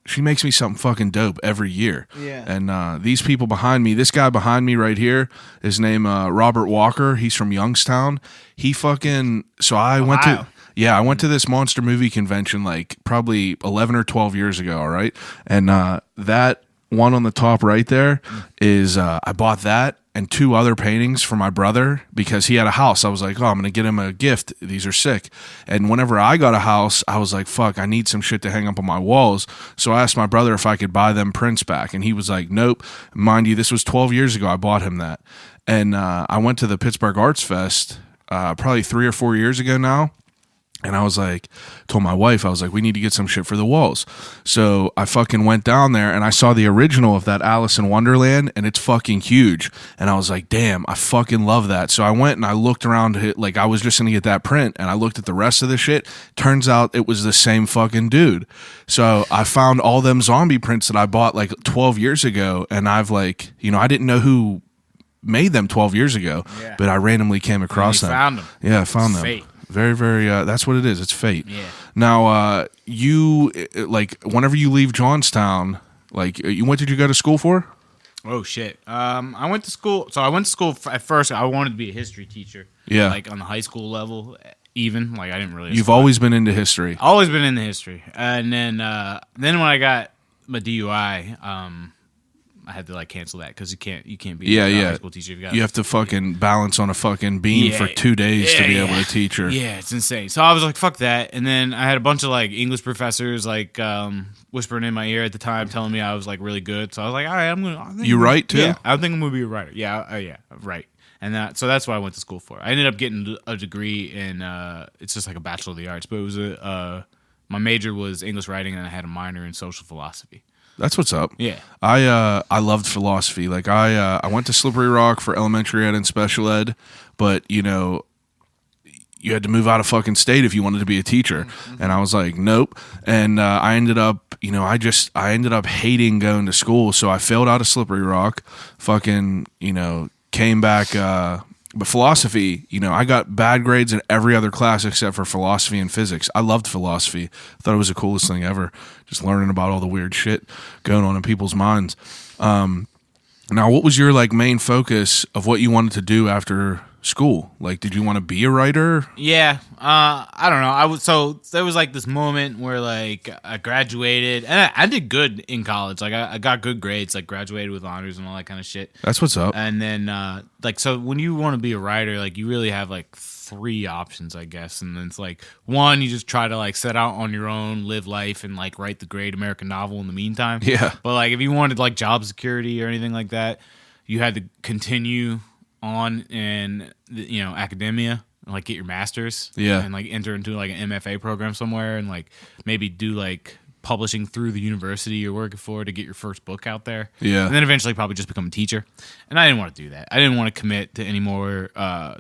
She makes me something fucking dope every year. Yeah. And these people behind me, this guy behind me right here, his name Robert Walker. He's from Youngstown. He fucking. So I went to this monster movie convention like probably 11 or 12 years ago. All right, and that one on the top right there is I bought that and 2 other paintings for my brother because he had a house. I was like, oh, I'm going to get him a gift. These are sick. And whenever I got a house, I was like, fuck, I need some shit to hang up on my walls. So I asked my brother if I could buy them prints back. And he was like, nope. Mind you, this was 12 years ago. I bought him that. And I went to the Pittsburgh Arts Fest probably 3 or 4 years ago now. And I was like, told my wife, I was like, we need to get some shit for the walls. So I fucking went down there and I saw the original of that Alice in Wonderland and it's fucking huge. And I was like, damn, I fucking love that. So I went and I looked around, like I was just going to get that print and I looked at the rest of the shit. Turns out it was the same fucking dude. So I found all them zombie prints that I bought like 12 years ago. And I've like, I didn't know who made them 12 years ago, but I randomly came across them. Found them. Yeah, I found them. Fate. Very, very. That's what it is. It's fate. Yeah. Now, you like whenever you leave Johnstown, like, what did you go to school for? Oh shit. I went to school. So I went to school at first. I wanted to be a history teacher. Yeah. Like on the high school level, even like I didn't really. You've always been into history. Always been into history, and then when I got my DUI, I had to like cancel that because you can't be a high school teacher. You have to fucking balance on a fucking beam for 2 days to be able to teach her. Yeah, it's insane. So I was like, fuck that. And then I had a bunch of like English professors like whispering in my ear at the time, telling me I was like really good. So I was like, all right, You write too? Yeah, I think I'm gonna be a writer. Yeah, right. And so that's what I went to school for. I ended up getting a degree in it's just like a Bachelor of the Arts, but it was my major was English writing, and I had a minor in social philosophy. That's what's up. Yeah. I loved philosophy. Like I went to Slippery Rock for elementary ed and special ed, but you had to move out of fucking state if you wanted to be a teacher. Mm-hmm. And I was like, nope. And I ended up, I ended up hating going to school. So I failed out of Slippery Rock, fucking, came back, but philosophy, I got bad grades in every other class except for philosophy and physics. I loved philosophy. I thought it was the coolest thing ever, just learning about all the weird shit going on in people's minds. Now, what was your like main focus of what you wanted to do after school? Like, did you want to be a writer? Yeah, I don't know. So there was like this moment where like I graduated and I did good in college. Like I got good grades, like graduated with honors and all that kind of shit. That's what's up. And then so when you want to be a writer, like you really have like 3 options, I guess. And then it's like 1, you just try to like set out on your own, live life, and like write the great American novel in the meantime. Yeah. But like if you wanted like job security or anything like that, you had to continue on in academia, like get your master's, and like enter into like an MFA program somewhere, and like maybe do like publishing through the university you're working for to get your first book out there. Yeah. And then eventually probably just become a teacher. And I didn't want to do that. I didn't want to commit to any more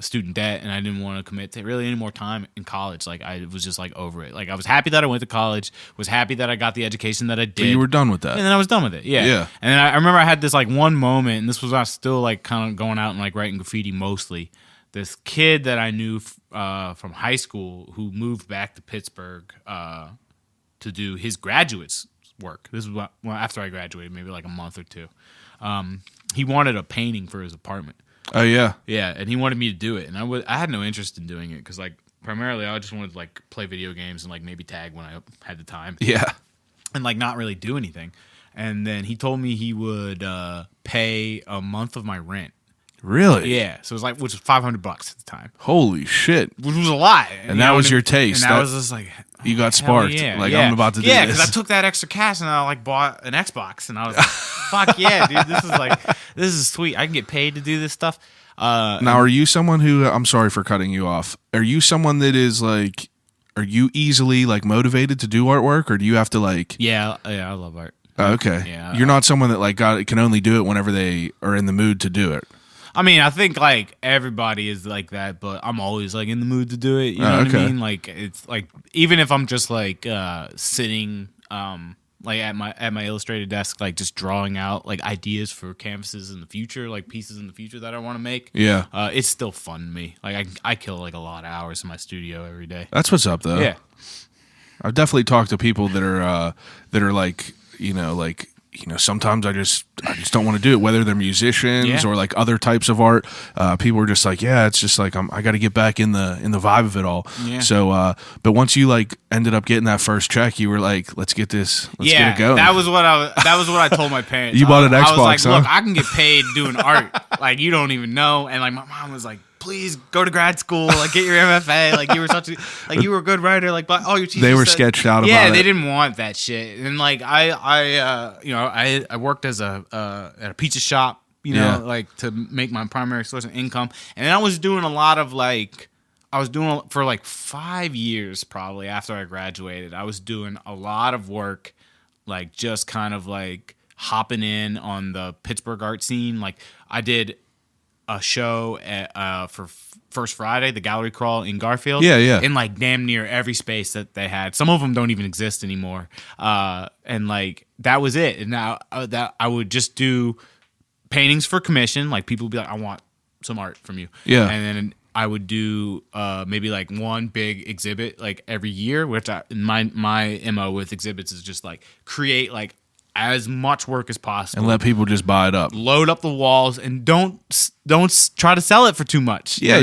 student debt, and I didn't want to commit to really any more time in college. Like I was just like over it. Like I was happy that I went to college, was happy that I got the education that I did. But you were done with that. And then I was done with it. Yeah. Yeah. And then I remember I had this like one moment, and this was when I was still like kind of going out and like writing graffiti mostly. This kid that I knew from high school who moved back to Pittsburgh to do his graduate's work. This was after I graduated, maybe like a month or two. He wanted a painting for his apartment. Oh yeah, yeah, and he wanted me to do it, and I had no interest in doing it because like primarily I just wanted to like play video games and like maybe tag when I had the time. Yeah, and like not really do anything. And then he told me he would pay a month of my rent. Really? Yeah. So it was like, which was $500 at the time. Holy shit! Which was a lot. And that was your taste. And that was just like, you got sparked. Yeah, like I'm about to do this. Yeah, because I took that extra cash and I like bought an Xbox, and I was like, fuck yeah, dude, this is sweet. I can get paid to do this stuff. Now, are you someone who? I'm sorry for cutting you off. Are you someone that is like? Are you easily like motivated to do artwork, or do you have to like? Yeah, I love art. Okay. Yeah. You're not someone that like can only do it whenever they are in the mood to do it. I mean, I think like everybody is like that, but I'm always like in the mood to do it. You know what I mean? Like it's like even if I'm just like sitting like at my illustrated desk, like just drawing out like ideas for canvases in the future, like pieces in the future that I want to make. Yeah, it's still fun to me. Like I kill like a lot of hours in my studio every day. That's what's up though. Yeah, I've definitely talked to people that are like sometimes I just don't want to do it, whether they're musicians or like other types of art. People are just like, yeah, it's just like I got to get back in the vibe of it all. Yeah. So, but once you like ended up getting that first check, you were like, let's get it going. That was what I told my parents. You bought an Xbox, I was like, huh? look, I can get paid doing art. Like you don't even know. And like my mom was like, please go to grad school, like get your MFA, like you were a good writer, like but all your teachers they were said, sketched out about it. it. They didn't want that shit. And like I worked as at a pizza shop, like to make my primary source of income. And I was doing a lot of like for like 5 years probably after I graduated, I was doing a lot of work, like just kind of like hopping in on the Pittsburgh art scene. Like I did a show for First Friday, the gallery crawl in Garfield. Yeah. In like damn near every space that they had. Some of them don't even exist anymore. And like that was it. And now that I would just do paintings for commission. Like people would be like, I want some art from you. Yeah. And then I would do maybe like one big exhibit like every year, which my MO with exhibits is just like create like as much work as possible and let people just buy it up, load up the walls, and don't try to sell it for too much. Yeah.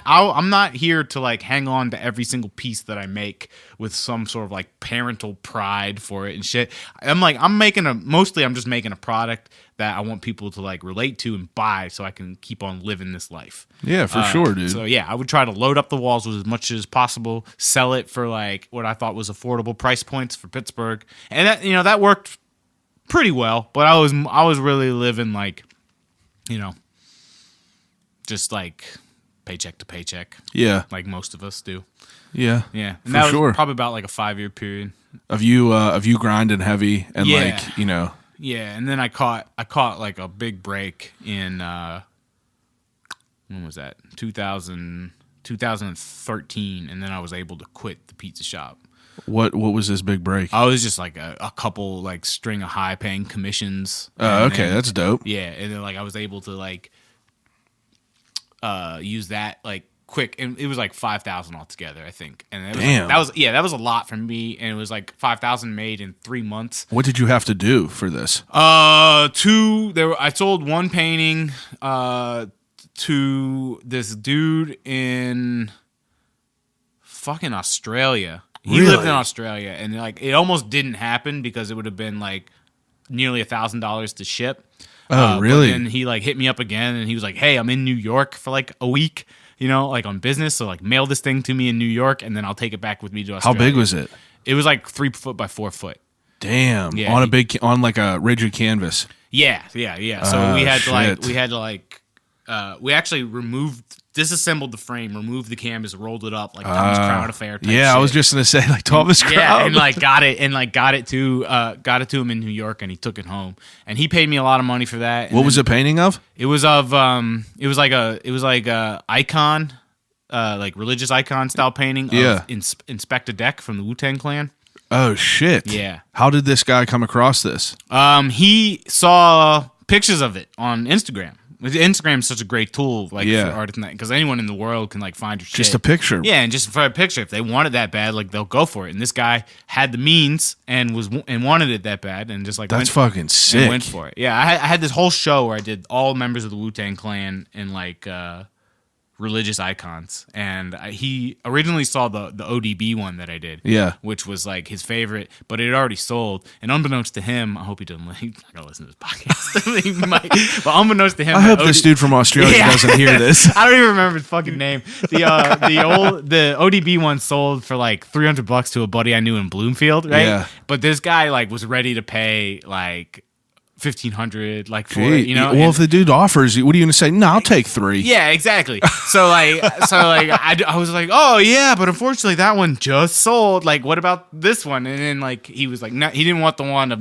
I'm not here to like hang on to every single piece that I make with some sort of like parental pride for it and shit. I'm just making a product that I want people to like relate to and buy, so I can keep on living this life. Yeah, for sure, dude. So yeah, I would try to load up the walls with as much as possible, sell it for like what I thought was affordable price points for Pittsburgh, and that worked pretty well. But I was really living like, just like paycheck to paycheck. Yeah, like most of us do. Yeah, and for that sure. was probably about like a 5-year period of you grinding heavy and Yeah, and then I caught like a big break in when was that? 2013, and then I was able to quit the pizza shop. What was this big break? I was just like a couple like string of high paying commissions. Oh, okay, that's dope. Yeah, and then like I was able to like use that like quick, and it was like 5,000 altogether, I think. And it was that was a lot for me, and it was like 5,000 made in 3 months. What did you have to do for this? I sold one painting to this dude in fucking Australia. He lived in Australia, and like it almost didn't happen because it would have been like nearly $1,000 to ship. Oh, really? And he like hit me up again, and he was like, "Hey, I'm in New York for like a week, like on business. So like mail this thing to me in New York, and then I'll take it back with me to Australia." How big was it? It was like 3 foot by 4 foot. Damn. Yeah, on like a rigid canvas. Yeah. So we had shit. we actually disassembled the frame, removed the canvas, rolled it up like Thomas Crown Affair type Yeah, shit. I was just gonna say like Thomas Crown. Yeah, and got it to him in New York, and he took it home, and he paid me a lot of money for that. What was the painting of? It was of it was like a icon, like religious icon style painting. Yeah. Of Inspector Deck from the Wu-Tang Clan. Oh shit. Yeah. How did this guy come across this? He saw pictures of it on Instagram. Instagram is such a great tool, like for artists, because anyone in the world can like find your shit. Just a picture. Yeah, and just for a picture, if they want it that bad, like they'll go for it. And this guy had the means and wanted it that bad, and just like That's fucking sick. and went for it. Yeah, I had this whole show where I did all members of the Wu-Tang Clan and like religious icons, and he originally saw the ODB one that I did, which was like his favorite, but it had already sold. And unbeknownst to him, I hope he doesn't. He's not gonna listen to this podcast. He might, but unbeknownst to him, I hope this dude from Australia doesn't hear this. I don't even remember his fucking name. The ODB one sold for like $300 to a buddy I knew in Bloomfield, right? Yeah. But this guy like was ready to pay like $1,500 like for it, you know. Well, if the dude offers you, what are you gonna say? No, I'll take 3. Yeah, exactly. So I was like, oh yeah, but unfortunately that one just sold. Like, what about this one? And then like he was like, no, he didn't want the one of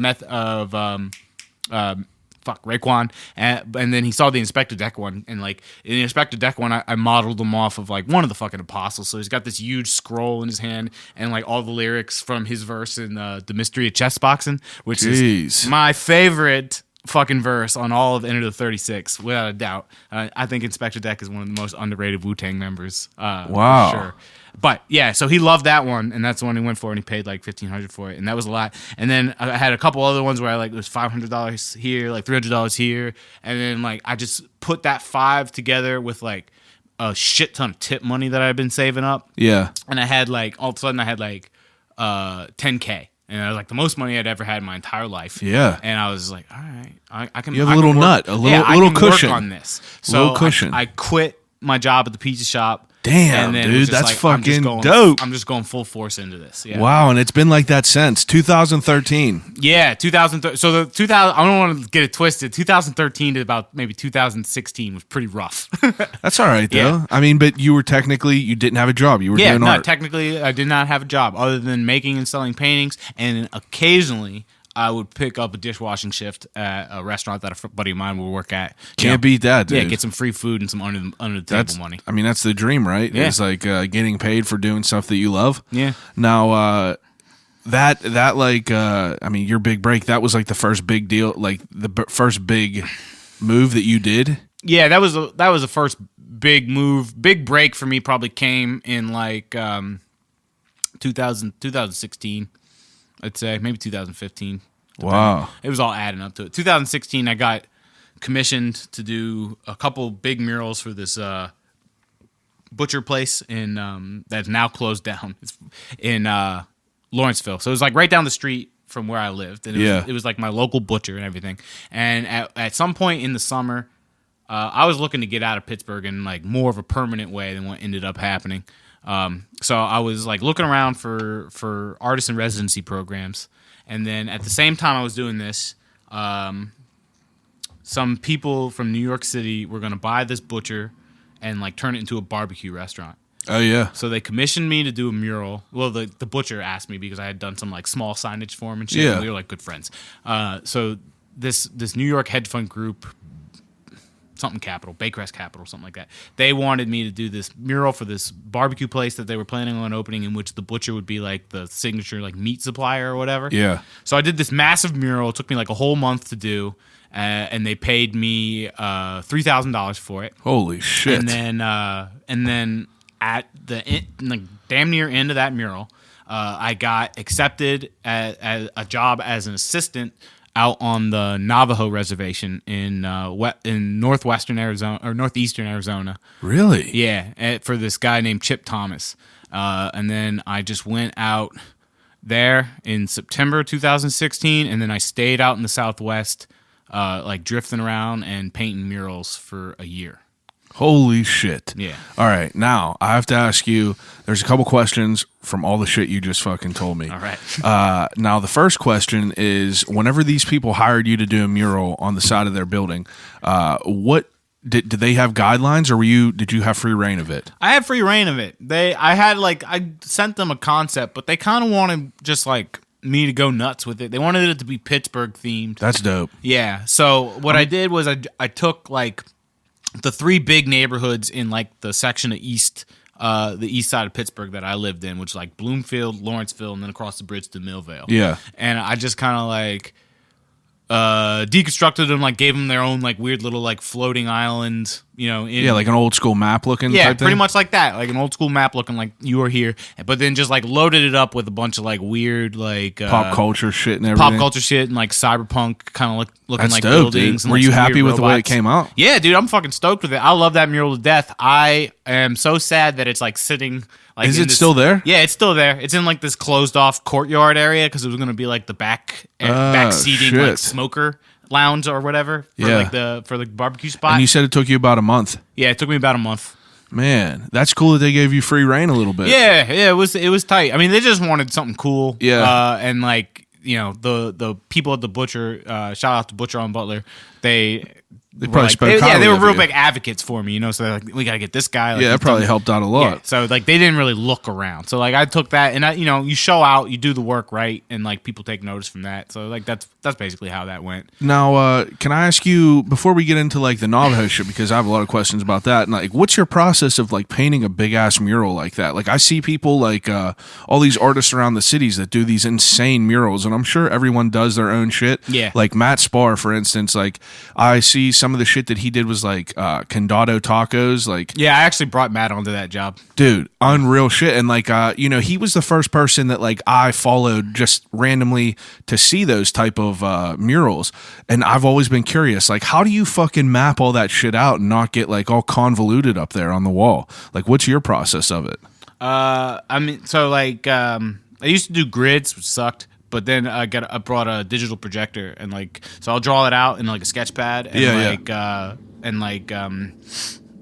Raekwon, and then he saw the Inspector Deck one, and like in the Inspector Deck one, I modeled him off of like one of the fucking apostles. So he's got this huge scroll in his hand, and like all the lyrics from his verse in the Mystery of Chess Boxing, which is my favorite fucking verse on all of Enter the 36, without a doubt. I think Inspector Deck is one of the most underrated Wu-Tang members. Wow. For sure. But yeah, so he loved that one, and that's the one he went for, and he paid like $1,500 for it, and that was a lot. And then I had a couple other ones where I like it was $500 here, like $300 here, and then like I just put that 5 together with like a shit ton of tip money that I've been saving up. Yeah, and I had like all of a sudden I had like $10K. And I was like the most money I'd ever had in my entire life. Yeah. And I was like, all right, I can. You have a little nut, a little cushion on this. So little cushion. I quit my job at the pizza shop. Damn, and then dude, that's like, fucking dope. I'm just going full force into this. Yeah. Wow, and it's been like that since 2013. Yeah, 2013. So the 2000. I don't want to get it twisted. 2013 to about maybe 2016 was pretty rough. That's all right though. Yeah. I mean, but you didn't have a job. You were doing art. Technically, I did not have a job other than making and selling paintings, and occasionally I would pick up a dishwashing shift at a restaurant that a buddy of mine would work at. Can't beat that, dude. Yeah, get some free food and some under the table money. I mean, that's the dream, right? Yeah. It's like getting paid for doing stuff that you love. Yeah. Now, that like, I mean, your big break, that was like the first big deal, like the first big move that you did. Yeah, that was the first big move. Big break for me probably came in like 2016, I'd say, maybe 2015. Wow. It was all adding up to it. 2016, I got commissioned to do a couple big murals for this butcher place in that's now closed down. It's in Lawrenceville. So it was like right down the street from where I lived. And it was like my local butcher and everything. And at some point in the summer, I was looking to get out of Pittsburgh in like more of a permanent way than what ended up happening. So I was like looking around for artist in residency programs. And then at the same time I was doing this, some people from New York City were going to buy this butcher and like turn it into a barbecue restaurant. Oh, yeah. So they commissioned me to do a mural. Well, the butcher asked me because I had done some like small signage for him and shit. Yeah. And we were like good friends. So this New York hedge fund group, something capital, Baycrest Capital, something like that. They wanted me to do this mural for this barbecue place that they were planning on opening, in which the butcher would be like the signature like meat supplier or whatever. Yeah. So I did this massive mural. It took me like a whole month to do, and they paid me $3,000 for it. Holy shit! And then at the like damn near end of that mural, I got accepted at a job as an assistant out on the Navajo reservation in northwestern Arizona or northeastern Arizona. Really? Yeah, for this guy named Chip Thomas. And then I just went out there in September 2016, and then I stayed out in the Southwest, like drifting around and painting murals for a year. Holy shit. Yeah. All right. Now, I have to ask you, there's a couple questions from all the shit you just fucking told me. All right. Now, the first question is, whenever these people hired you to do a mural on the side of their building, what did they have guidelines, or did you have free reign of it? I had free reign of it. I sent them a concept, but they kind of wanted just like me to go nuts with it. They wanted it to be Pittsburgh themed. That's dope. Yeah. So what I did was I took like the 3 big neighborhoods in like the section of the east side of Pittsburgh that I lived in, which is like Bloomfield, Lawrenceville, and then across the bridge to Millvale. Yeah. And I just kind of like deconstructed them, like gave them their own like weird little like floating island, Like an old school map looking yeah, type pretty thing? much like that, like an old school map looking like you are here, but then just like loaded it up with a bunch of like weird like Pop culture shit and everything. pop culture shit and like cyberpunk kind of looking That's like dope, buildings. dude. And, Were like, you some happy weird with the way it robots. came out? Yeah, dude, I'm fucking stoked with it. I love that mural to death. I am so sad that it's like sitting. Like, Is it still there? Yeah, it's still there. It's in like this closed off courtyard area because it was going to be like the back seating shit. like smoker lounge or whatever for the barbecue spot. And you said it took you about a month. Yeah, it took me about a month. Man, that's cool that they gave you free reign a little bit. Yeah, it was tight. I mean, they just wanted something cool. Yeah. And like the people at the butcher, shout out to Butcher on Butler. They probably like, spoke they highly were of real you. big advocates for me, so they're like, we gotta get this guy. Like, Yeah, that probably helped out a lot. Yeah, so like they didn't really look around. So like I took that, and you show out, you do the work right, and like people take notice from that. So like that's basically how that went. Now, can I ask you, before we get into like the Navajo shit, because I have a lot of questions about that, and like what's your process of like painting a big ass mural like that? Like I see people like all these artists around the cities that do these insane murals, and I'm sure everyone does their own shit. Yeah. Like Matt Spar, for instance, like I see some of the shit that he did was like condado tacos. Like, Yeah, I actually brought Matt onto that job. dude, unreal shit. And like he was the first person that like I followed just randomly to see those type of murals. And I've always been curious, like, how do you fucking map all that shit out and not get like all convoluted up there on the wall? Like, what's your process of it? I mean, so like I used to do grids, which sucked. But then I brought a digital projector, and like, so I'll draw it out in like a sketch pad, and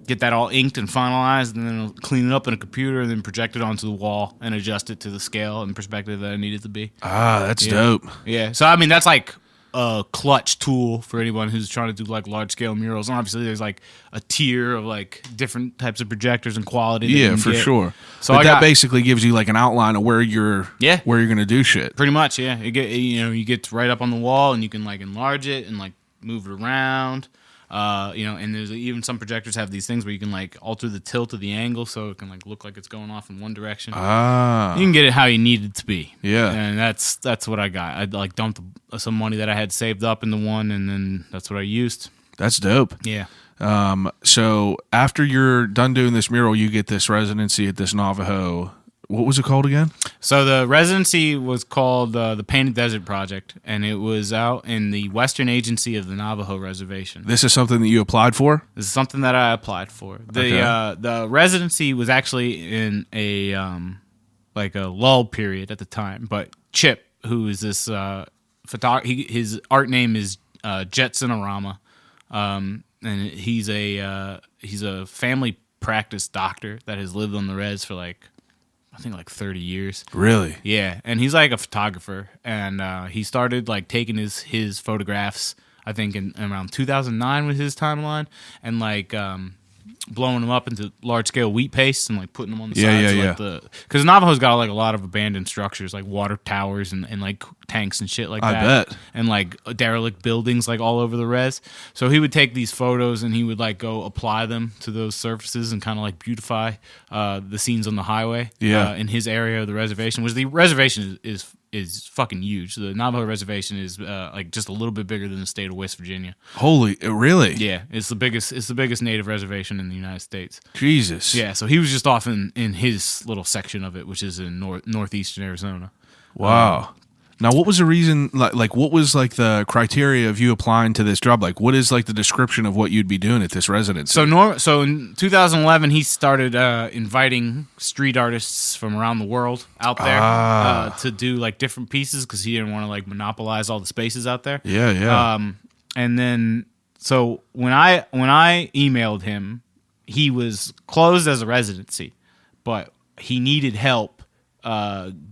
get that all inked and finalized, and then I'll clean it up in a computer, and then project it onto the wall and adjust it to the scale and perspective that I need it to be. That's dope. Yeah. So I mean, that's like a clutch tool for anyone who's trying to do like large scale murals. And obviously, there's like a tier of like different types of projectors and quality. That you Yeah, can for get. sure. So But I that got, basically gives you like an outline of where you're gonna do shit. pretty much, yeah. You get right up on the wall, and you can like enlarge it and like move it around. And there's even some projectors have these things where you can like alter the tilt of the angle so it can like look like it's going off in one direction. You can get it how you need it to be. Yeah. And that's what I got. I like dumped some money that I had saved up into one, and then that's what I used. That's dope. Yeah. So after you're done doing this mural, you get this residency at this Navajo. What was it called again? So the residency was called the Painted Desert Project, and it was out in the Western Agency of the Navajo Reservation. This is something that you applied for? This is something that I applied for. The residency was actually in a like a lull period at the time, but Chip, who is this his art name is Jetsonorama, and he's a family practice doctor that has lived on the res for I think 30 years. Really? Yeah, and he's like a photographer, and he started like taking his photographs. I think in around 2009 was his timeline, and like blowing them up into large scale wheat paste and like putting them on the sides. Because Navajo's got like a lot of abandoned structures, like water towers and like tanks and shit like that. I bet. And like derelict buildings like all over the res. So he would take these photos and he would like go apply them to those surfaces and kind of like beautify the scenes on the highway. In his area of the reservation, which the reservation is fucking huge. The Navajo Reservation is like just a little bit bigger than the state of West Virginia. Holy, really? Yeah, it's the biggest native reservation in the United States. Jesus. Yeah, so he was just off in his little section of it, which is in northeastern Arizona. Wow. Now, what was the reason? Like, what was like the criteria of you applying to this job? Like, what is like the description of what you'd be doing at this residency? So in 2011, he started inviting street artists from around the world out there to do like different pieces because he didn't want to like monopolize all the spaces out there. Yeah. And then so when I emailed him, he was closed as a residency, but he needed help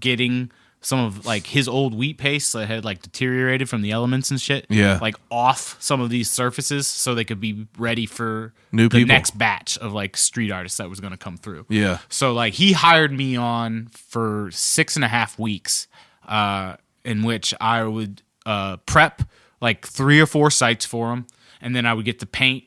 getting some of like his old wheat paste that had like deteriorated from the elements and shit. Yeah. Like off some of these surfaces so they could be ready for New the people. next batch of like street artists that was going to come through. Yeah. So like he hired me on for 6.5 weeks, in which I would prep like 3 or 4 sites for him, and then I would get to paint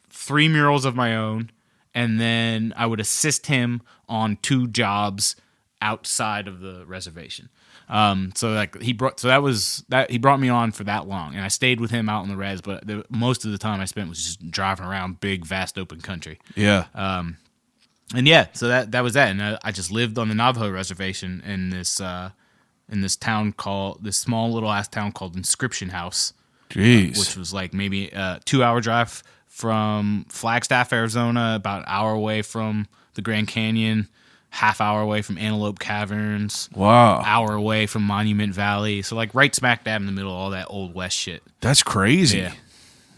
3 murals of my own, and then I would assist him on 2 jobs outside of the reservation. So like he brought me on for that long, and I stayed with him out in the res, but most of the time I spent was just driving around big, vast, open country. Yeah. And yeah, so that was that, and I just lived on the Navajo reservation in this town called this small little ass town called Inscription House. Jeez. Which was like maybe a 2-hour drive from Flagstaff, Arizona, about an hour away from the Grand Canyon, half-hour away from Antelope Caverns, Wow. hour away from Monument Valley. So like right smack dab in the middle of all that Old West shit. That's crazy. Yeah.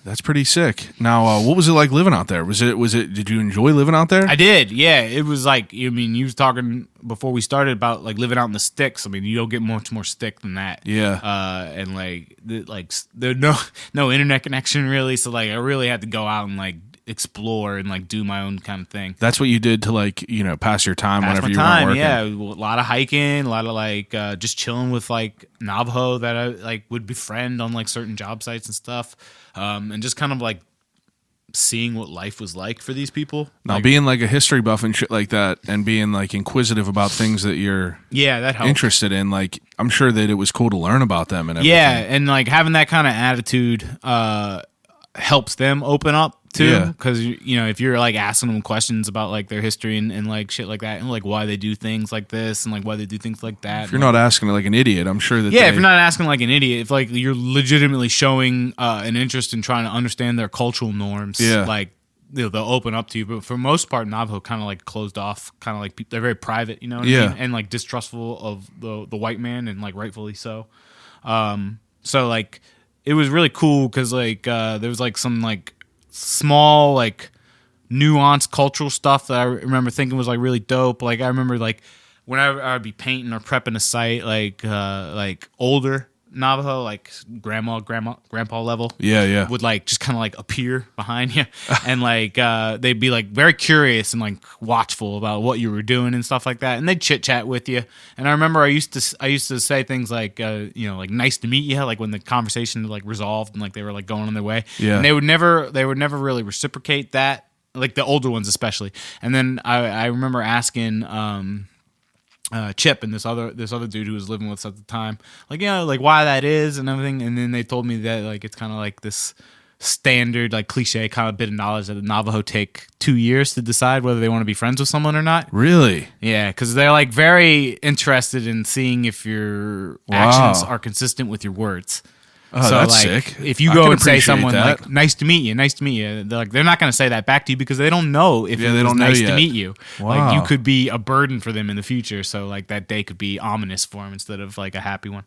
That's pretty sick. Now, what was it like living out there? Did you enjoy living out there? I did, yeah. It was like, I mean, you was talking before we started about like living out in the sticks. I mean, you don't get much more stick than that. Yeah. And like, there's no internet connection really, so like I really had to go out and like explore and like do my own kind of thing. That's what you did to like, pass your time Pass whenever my you time, weren't working. yeah. A lot of hiking, a lot of like just chilling with like Navajo that I like would befriend on like certain job sites and stuff, and just kind of like seeing what life was like for these people. Now, like, being like a history buff and shit like that, and being like inquisitive about things that you're that helped. interested in, like I'm sure that it was cool to learn about them and everything. Yeah, and like having that kind of attitude helps them open up too, Yeah. because if you're like asking them questions about like their history and like shit like that, and like why they do things like this and like why they do things like that. If you're not asking like an idiot, I'm sure that if you're not asking like an idiot, if like you're legitimately showing an interest in trying to understand their cultural norms, Yeah. like they'll open up to you. But for the most part, Navajo kind of like closed off, kind of like they're very private, you know what I mean? And like distrustful of the white man, and like rightfully so. So like it was really cool because like there was like some like small like nuanced cultural stuff that I remember thinking was like really dope. Like I remember like whenever I'd be painting or prepping a site, like older Navajo, like grandpa level, would like just kind of like appear behind you, and like they'd be like very curious and like watchful about what you were doing and stuff like that, and they'd chit chat with you. And I remember I used to say things like like nice to meet you, like when the conversation like resolved and like they were like going on their way. And they would never really reciprocate that, like the older ones especially. And then I remember asking Chip and this other dude who was living with us at the time, like like why that is and everything, and then they told me that like it's kind of like this standard like cliche kind of bit of knowledge that the Navajo take 2 years to decide whether they want to be friends with someone or not. Really? Yeah, because they're like very interested in seeing if your actions are consistent with your words. Oh, so that's like, sick. If you I go can and say appreciate someone that. like "nice to meet you," they're not going to say that back to you because they don't know if it was nice to meet you. Wow. Like you could be a burden for them in the future, so like that day could be ominous for them instead of like a happy one.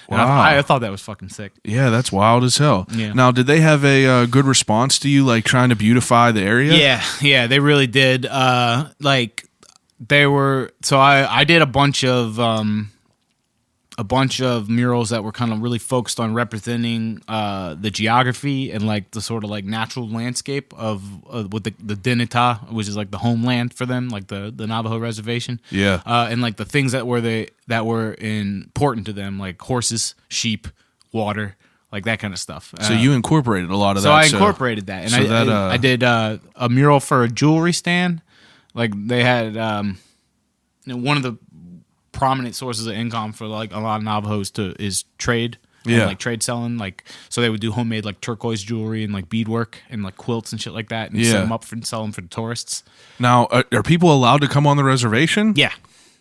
And Wow. I thought that was fucking sick. Yeah, that's wild as hell. Yeah. Now, did they have a good response to you, like trying to beautify the area? Yeah, they really did. Like they were. So I did a bunch of murals that were kind of really focused on representing the geography and like the sort of like natural landscape of with the Dineta, which is like the homeland for them, like the Navajo reservation. Yeah. And like the things that were important to them, like horses, sheep, water, like that kind of stuff. So you incorporated a lot of that. So I incorporated that, and I did a mural for a jewelry stand. Like they had one of the prominent sources of income for like a lot of Navajos is trade. Yeah. And, like trade selling, like so they would do homemade like turquoise jewelry and like beadwork and like quilts and shit like that, and set them up and sell them for the tourists. Now, are people allowed to come on the reservation? Yeah.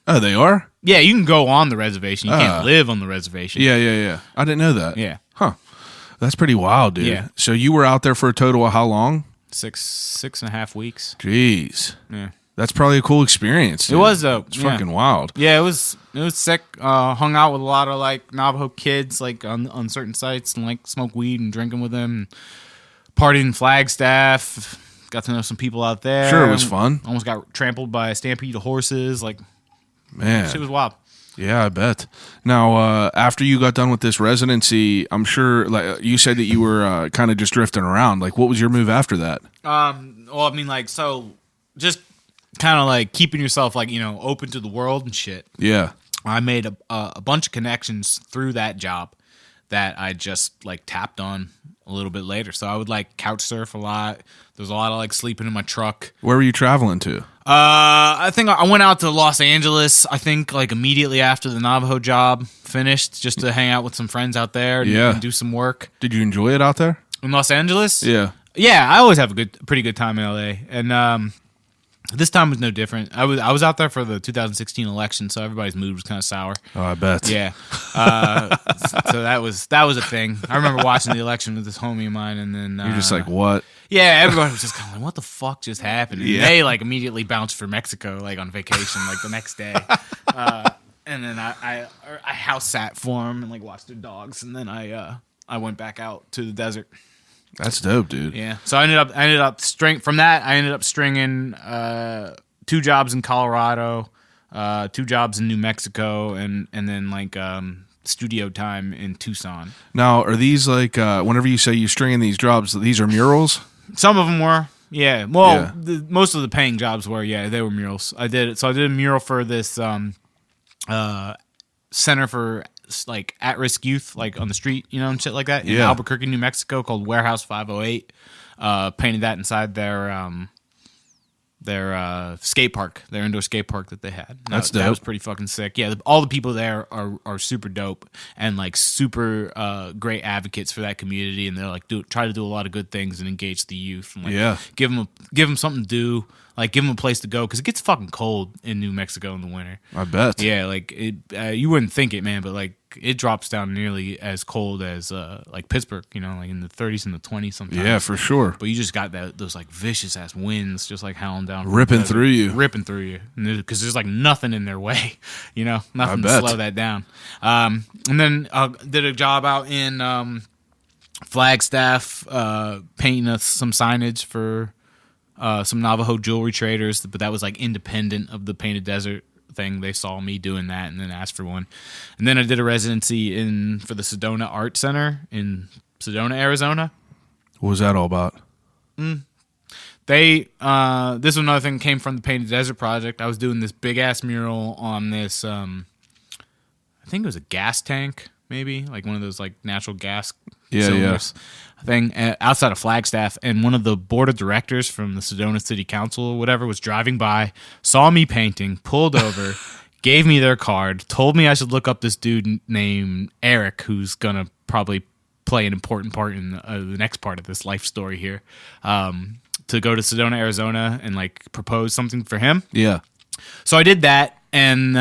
Oh, they are? Yeah, you can go on the reservation. You can't live on the reservation. Yeah. I didn't know that. Yeah. Huh. That's pretty wild, dude. Yeah. So you were out there for a total of how long? 6.5 weeks. Jeez. Yeah. That's probably a cool experience, dude. It was though. It's fucking wild. Yeah, it was sick. Hung out with a lot of like Navajo kids, like on certain sites, and like smoked weed and drinking with them. And partied in Flagstaff, Got to know some people out there. Sure, it was fun. Almost got trampled by a stampede of horses. Like, man, shit was wild. Yeah, I bet. Now, after you got done with this residency, I'm sure, like you said that you were kind of just drifting around. Like, what was your move after that? Well, I mean, like, so just kind of like keeping yourself like, you know, open to the world and shit. Yeah. I made a bunch of connections through that job that I just like tapped on a little bit later. So I would like couch surf a lot. There's a lot of like sleeping in my truck. Where were you traveling to? I think I went out to Los Angeles, I think like immediately after the Navajo job finished, just to hang out with some friends out there and do some work. Did you enjoy it out there? In Los Angeles? Yeah. Yeah, I always have a pretty good time in LA. And this time was no different. I was out there for the 2016 election, so everybody's mood was kind of sour. Oh, I bet. Yeah. So that was a thing. I remember watching the election with this homie of mine, and then You're just like, what? yeah, everybody was just kind of like, what the fuck just happened? And Yeah. they like immediately bounced for Mexico, like on vacation, like the next day. And then I house sat for them and like watched their dogs, and then I went back out to the desert. That's dope, dude. Yeah. So I ended up I ended up stringing 2 jobs in Colorado, 2 jobs in New Mexico, and then like studio time in Tucson. Now, are these like, whenever you say you stringing these jobs, these are murals? Some of them were, yeah. Well, Yeah. most of the paying jobs were, yeah, they were murals. I did a mural for this center for like at-risk youth, like on the street, you know, and shit like that in Albuquerque, New Mexico, called Warehouse 508. Painted that inside their skate park, their indoor skate park that they had. That's dope. That was pretty fucking sick. Yeah, all the people there are super dope and like super great advocates for that community, and they're like try to do a lot of good things and engage the youth and like give them something to do, like give them a place to go, because it gets fucking cold in New Mexico in the winter. I bet. Yeah, like you wouldn't think it, man, but like it drops down nearly as cold as like Pittsburgh, you know, like in the 30s and the 20s sometimes. Yeah, for sure. But you just got those like vicious ass winds just like howling down, from Ripping the desert, through you. ripping through you, because there's like nothing in their way, you know, nothing to bet. slow that down. And then did a job out in Flagstaff, painting some signage for some Navajo jewelry traders, but that was like independent of the Painted Desert thing. They saw me doing that and then asked for one. And then I did a residency for the Sedona Art Center in Sedona, Arizona. What was that all about? This was another thing that came from the Painted Desert project. I was doing this big ass mural on this I think it was a gas tank, maybe like one of those like natural gas cylinders thing outside of Flagstaff, and one of the board of directors from the Sedona City Council or whatever was driving by, saw me painting, pulled over, gave me their card, told me I should look up this dude named Eric, who's gonna probably play an important part in the next part of this life story here, to go to Sedona, Arizona, and like propose something for him. Yeah. So I did that, and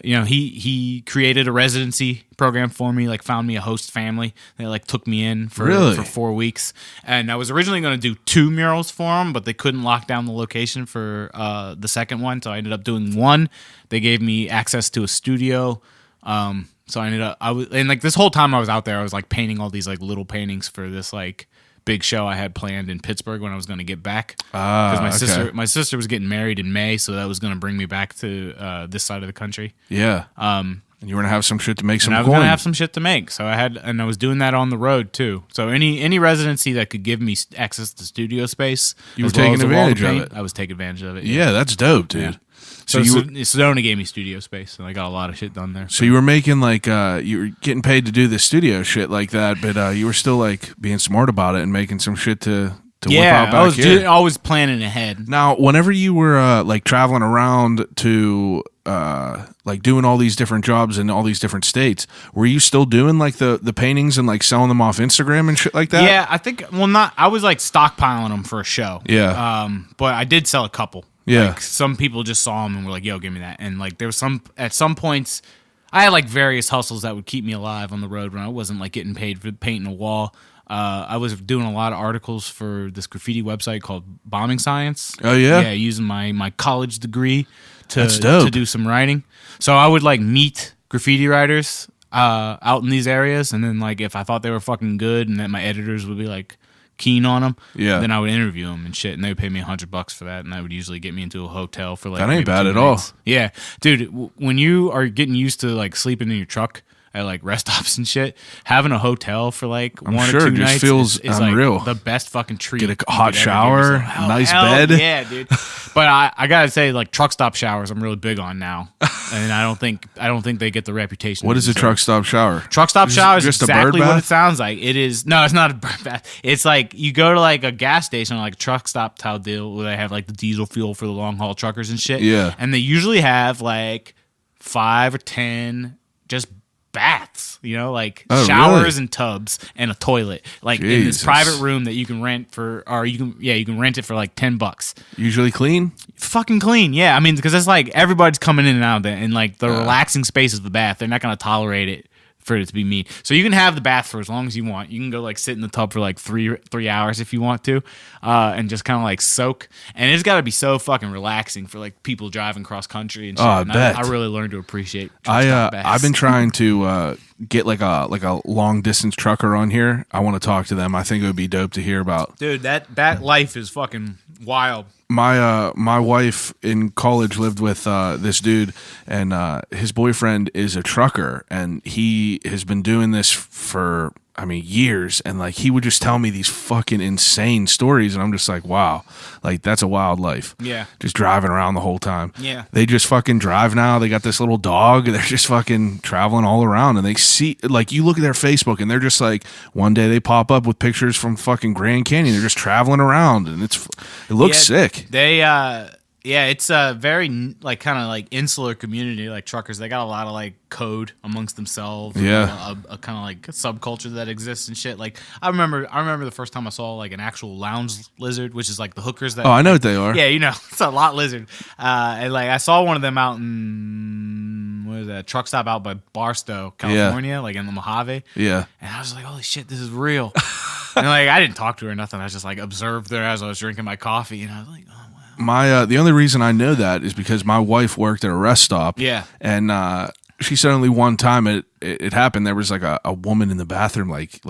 you know, he created a residency program for me, like found me a host family. They like took me in for 4 weeks, and I was originally going to do 2 murals for them, but they couldn't lock down the location for the second one, so I ended up doing 1. They gave me access to a studio, so I ended up and like this whole time I was out there, I was like painting all these like little paintings for this like big show I had planned in Pittsburgh when I was going to get back, because my sister was getting married in May, so that was going to bring me back to this side of the country. Yeah. And you were gonna have some shit to make some. And I was coin. gonna have some shit to make, so I was doing that on the road too. So any residency that could give me access to studio space, You were as well taking as a wall to advantage of paint, it. I was taking advantage of it. Yeah, that's dope, dude. Yeah. So Sedona gave me studio space, and I got a lot of shit done there. So you were making like you were getting paid to do the studio shit like that, but you were still like being smart about it and making some shit to whip out back I was here. always planning ahead. Now, whenever you were like traveling around to like doing all these different jobs in all these different states, were you still doing like the paintings and like selling them off Instagram and shit like that? Yeah, I think. Well, not. I was like stockpiling them for a show. Yeah. But I did sell a couple. Yeah. Like, some people just saw them and were like, "Yo, give me that." And like there was at some points, I had like various hustles that would keep me alive on the road when I wasn't like getting paid for painting a wall. I was doing a lot of articles for this graffiti website called Bombing Science. Oh yeah. Yeah, using my college degree That's dope. to do some writing. So I would like meet graffiti writers out in these areas, and then like if I thought they were fucking good, and then my editors would be like, keen on them, Yeah. then I would interview them and shit, and they would pay me $100 for that, and that would usually get me into a hotel for like That ain't maybe bad 2 at all. nights. Yeah, dude, when you are getting used to like sleeping in your truck at like rest stops and shit, having a hotel for like I'm 1 sure or it 2 just nights feels is unreal. like the best fucking treat. Get a you hot could ever give shower, yourself. nice Hell bed. yeah, dude. But I gotta say, like truck stop showers, I'm really big on now, and I don't think they get the reputation. What they is a deserve. truck stop shower? Truck stop shower is just a bird exactly what bath? it sounds like. It is no, it's not a bird bath. It's like you go to like a gas station, or like a truck stop style deal where they have like the diesel fuel for the long haul truckers and shit. Yeah. And they usually have like 5 or 10 just baths, like Oh, showers really? and tubs and a toilet, like in Jesus. this private room that you can rent for, or you can rent it for like $10. Usually clean? Fucking clean, yeah. I mean, because it's like everybody's coming in and out of there, and like the relaxing space of the bath, they're not gonna tolerate it for it to be mean. So you can have the bath for as long as you want. You can go like sit in the tub for like three hours if you want to, and just kind of like soak. And it's got to be so fucking relaxing for like people driving cross country and shit. I And bet. I really learned to appreciate truck stop baths. I've been trying to get like a long distance trucker on here. I want to talk to them. I think it would be dope to hear about. Dude, that life is fucking wild. My wife in college lived with this dude, and his boyfriend is a trucker, and he has been doing this for years, and like he would just tell me these fucking insane stories, and I'm just like, wow, like that's a wild life. Yeah. Just driving around the whole time. Yeah. They just fucking drive now. They got this little dog. They're just fucking traveling all around, and they see, like, you look at their Facebook, and they're just like, one day they pop up with pictures from fucking Grand Canyon. They're just traveling around, and it looks sick. They it's a very like kind of like insular community, like truckers. They got a lot of like code amongst themselves. Yeah. A kind of like subculture that exists and shit. Like I remember the first time I saw like an actual lounge lizard, which is like the hookers that. Oh, I know what they are. Yeah, it's a lot lizard. And like I saw one of them out in what is that truck stop out by Barstow, California, like in the Mojave. Yeah. And I was like, holy shit, this is real. And like I didn't talk to her or nothing. I just like observed her as I was drinking my coffee, and I was like, oh. The only reason I know that is because my wife worked at a rest stop. Yeah. And she said only one time it happened. There was like a woman in the bathroom, like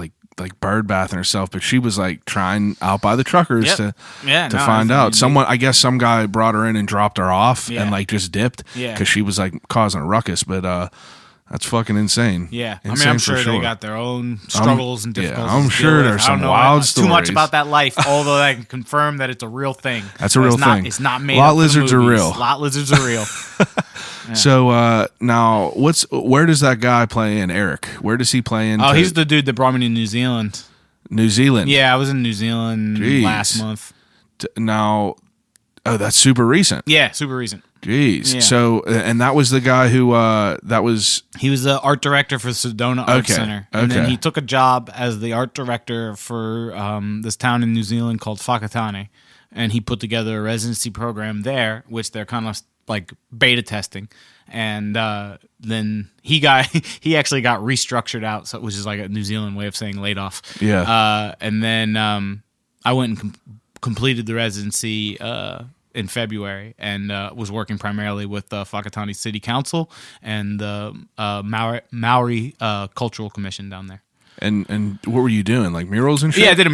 bird bathing herself, but she was like trying out by the truckers to find out. I guess some guy brought her in and dropped her off and like just dipped because she was like causing a ruckus. But that's fucking insane. Yeah, Insane I'm for sure they got their own struggles and difficulties. I'm sure there's some wild stories. Too much about that life, although I can confirm that it's a real thing. That's a real thing. It's not made. Lot lizards are real. Lot lizards are real. Yeah. So now, where does that guy play in, Eric? Where does he play in? Oh, he's the dude that brought me to New Zealand. New Zealand. Yeah, I was in New Zealand last month. Now, that's super recent. Yeah, super recent. Jeez. Yeah. So, and that was the guy who He was the art director for Sedona Arts Center. And then he took a job as the art director for this town in New Zealand called Whakatane. And he put together a residency program there, which they're kind of like beta testing. And then he actually got restructured out, which is like a New Zealand way of saying laid off. Yeah. And then I went and completed the residency in February, and was working primarily with the Whakatane City Council and the Maori Cultural Commission down there. And what were you doing? Like murals and shit? Yeah, I did a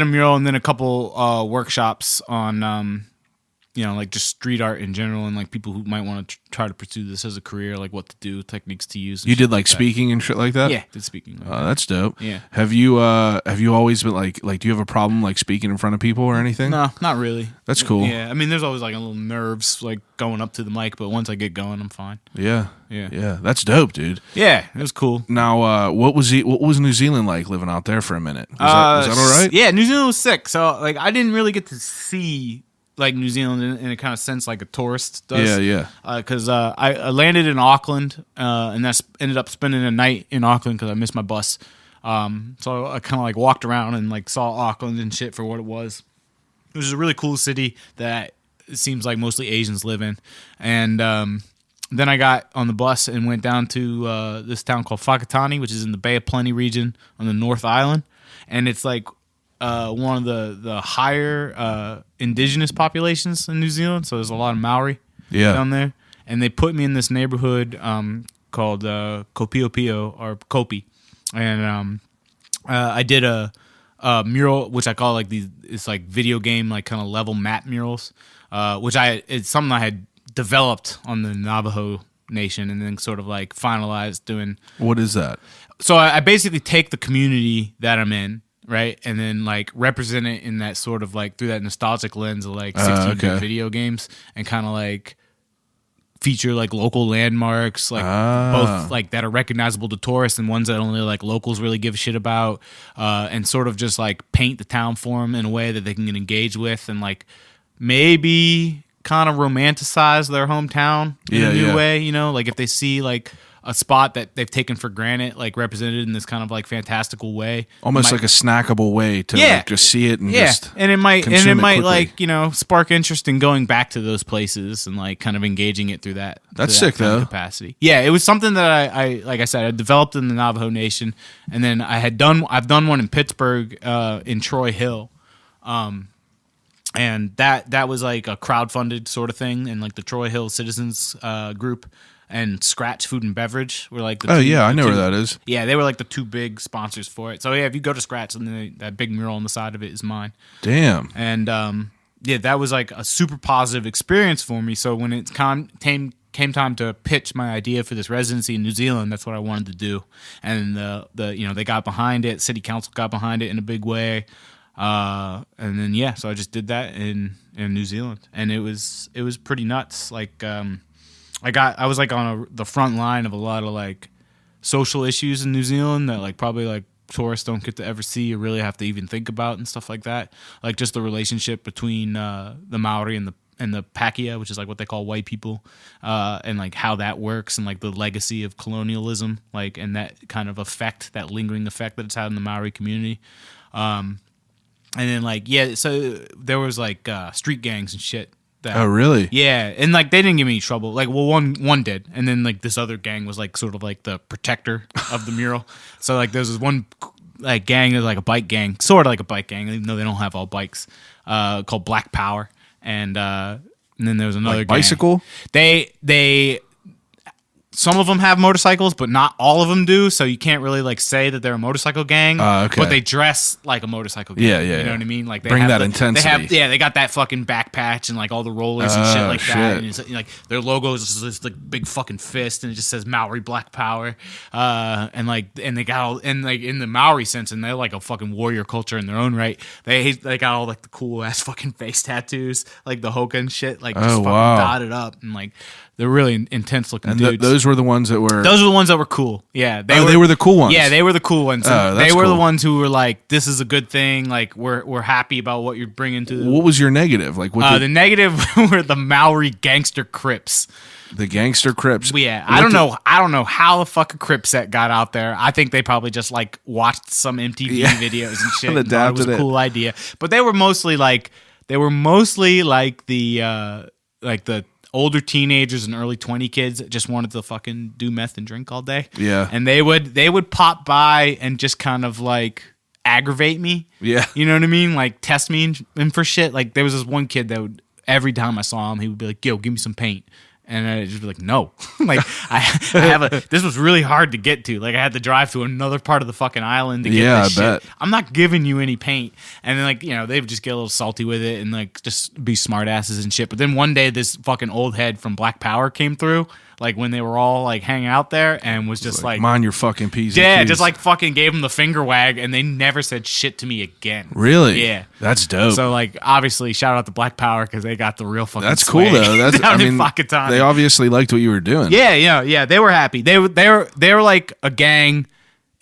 mural, and then a couple workshops on like just street art in general, and like people who might want to try to pursue this as a career, like what to do, techniques to use. You did like speaking and shit like that? Yeah, did speaking. Oh, that's dope. Yeah. Have you always been like do you have a problem like speaking in front of people or anything? No, not really. That's cool. Yeah, I mean, there's always like a little nerves like going up to the mic, but once I get going, I'm fine. Yeah. Yeah. Yeah. That's dope, dude. Yeah, it was cool. Now, what was New Zealand like living out there for a minute? Was that all right? Yeah, New Zealand was sick. So like I didn't really get to see like New Zealand in a kind of sense like a tourist does. Yeah. Because I landed in Auckland, and that's ended up spending a night in Auckland because I missed my bus. So I kind of like walked around and like saw Auckland and shit for what it was. It was a really cool city that it seems like mostly Asians live in. And then I got on the bus and went down to this town called Whakatane, which is in the Bay of Plenty region on the North Island. And it's like one of the higher indigenous populations in New Zealand. So there's a lot of Maori down there. And they put me in this neighborhood called Kopiopio or Kopi. And I did a mural, which I call like these. It's like video game like kind of level map murals, it's something I had developed on the Navajo Nation and then sort of like finalized doing. What is that? So I basically take the community that I'm in, right, and then like represent it in that sort of like through that nostalgic lens of like 16-bit video games, and kind of like feature like local landmarks, like both like that are recognizable to tourists and ones that only like locals really give a shit about, and sort of just like paint the town for them in a way that they can engage with, and like maybe kind of romanticize their hometown in a new way, you know, like if they see like a spot that they've taken for granted, like represented in this kind of like fantastical way, almost like a snackable way to like just see it and just and it might quickly. like, you know, spark interest in going back to those places and like kind of engaging it through that. That's sick though. Capacity. Yeah, it was something that I like I said, I developed in the Navajo Nation, and then I've done one in Pittsburgh, in Troy Hill. And that was like a crowdfunded sort of thing, and like the Troy Hill Citizens group and Scratch Food and Beverage were like the two, I know where that is. Yeah, they were like the two big sponsors for it. So yeah, if you go to Scratch, and that big mural on the side of it is mine. Damn. And that was like a super positive experience for me. So when it came time to pitch my idea for this residency in New Zealand, that's what I wanted to do. And they got behind it. City Council got behind it in a big way. And then so I just did that in New Zealand, and it was pretty nuts. Like I was like on the front line of a lot of like social issues in New Zealand that like probably like tourists don't get to ever see or really have to even think about and stuff like that. Like just the relationship between the Maori and the Pakeha, which is like what they call white people, and like how that works, and like the legacy of colonialism, like, and that kind of effect, that lingering effect that it's had in the Maori community. And then like so there was like street gangs and shit. Oh really? Yeah, and like they didn't give me any trouble. Like, well, one did, and then like this other gang was like sort of like the protector of the mural. So like there's this one like gang, there's like a bike gang, sort of like a bike gang, even though they don't have all bikes, called Black Power, and then there was another like gang. bicycle. They some of them have motorcycles, but not all of them do. So you can't really like say that they're a motorcycle gang. Okay. But they dress like a motorcycle gang. Yeah. You know what I mean? Like they bring have that intensity. They got that fucking back patch and like all the rollers and shit like that. And it's like their logo is this like big fucking fist, and it just says Maori Black Power. And they got all, and like in the Maori sense, and they're like a fucking warrior culture in their own right. They got all like the cool ass fucking face tattoos, like the Hoka and shit, like just fucking dotted up, and like they're really intense looking dudes. Those were the ones that were. Those were the ones that were cool. Yeah, they were the cool ones. Yeah, they were the cool ones. They were cool. the ones who were like, "This is a good thing. Like, we're happy about what you're bringing to." What was your negative? Like, what the negative were the Maori gangster Crips. The gangster Crips. Yeah, I don't know how the fuck a Crip set got out there. I think they probably just like watched some MTV videos and shit. And thought it was a cool idea. But they were mostly like the older teenagers and early 20 kids that just wanted to fucking do meth and drink all day. Yeah. And they would pop by and just kind of like aggravate me. Yeah. You know what I mean? Like test me and for shit. Like there was this one kid that would, every time I saw him, he would be like, "Yo, give me some paint." And I'd just be like, "No." Like this was really hard to get to. Like I had to drive to another part of the fucking island to get this shit. Bet. I'm not giving you any paint. And then like, you know, they would just get a little salty with it and like just be smart asses and shit. But then one day this fucking old head from Black Power came through, like when they were all like hanging out there, and was just like mind your fucking P's. Yeah, just like fucking gave them the finger wag, and they never said shit to me again. Really? Yeah. That's dope. So like obviously shout out to Black Power because they got the real fucking That's cool though. That's I mean fucking time. They obviously liked what you were doing. Yeah. They were happy. They were like a gang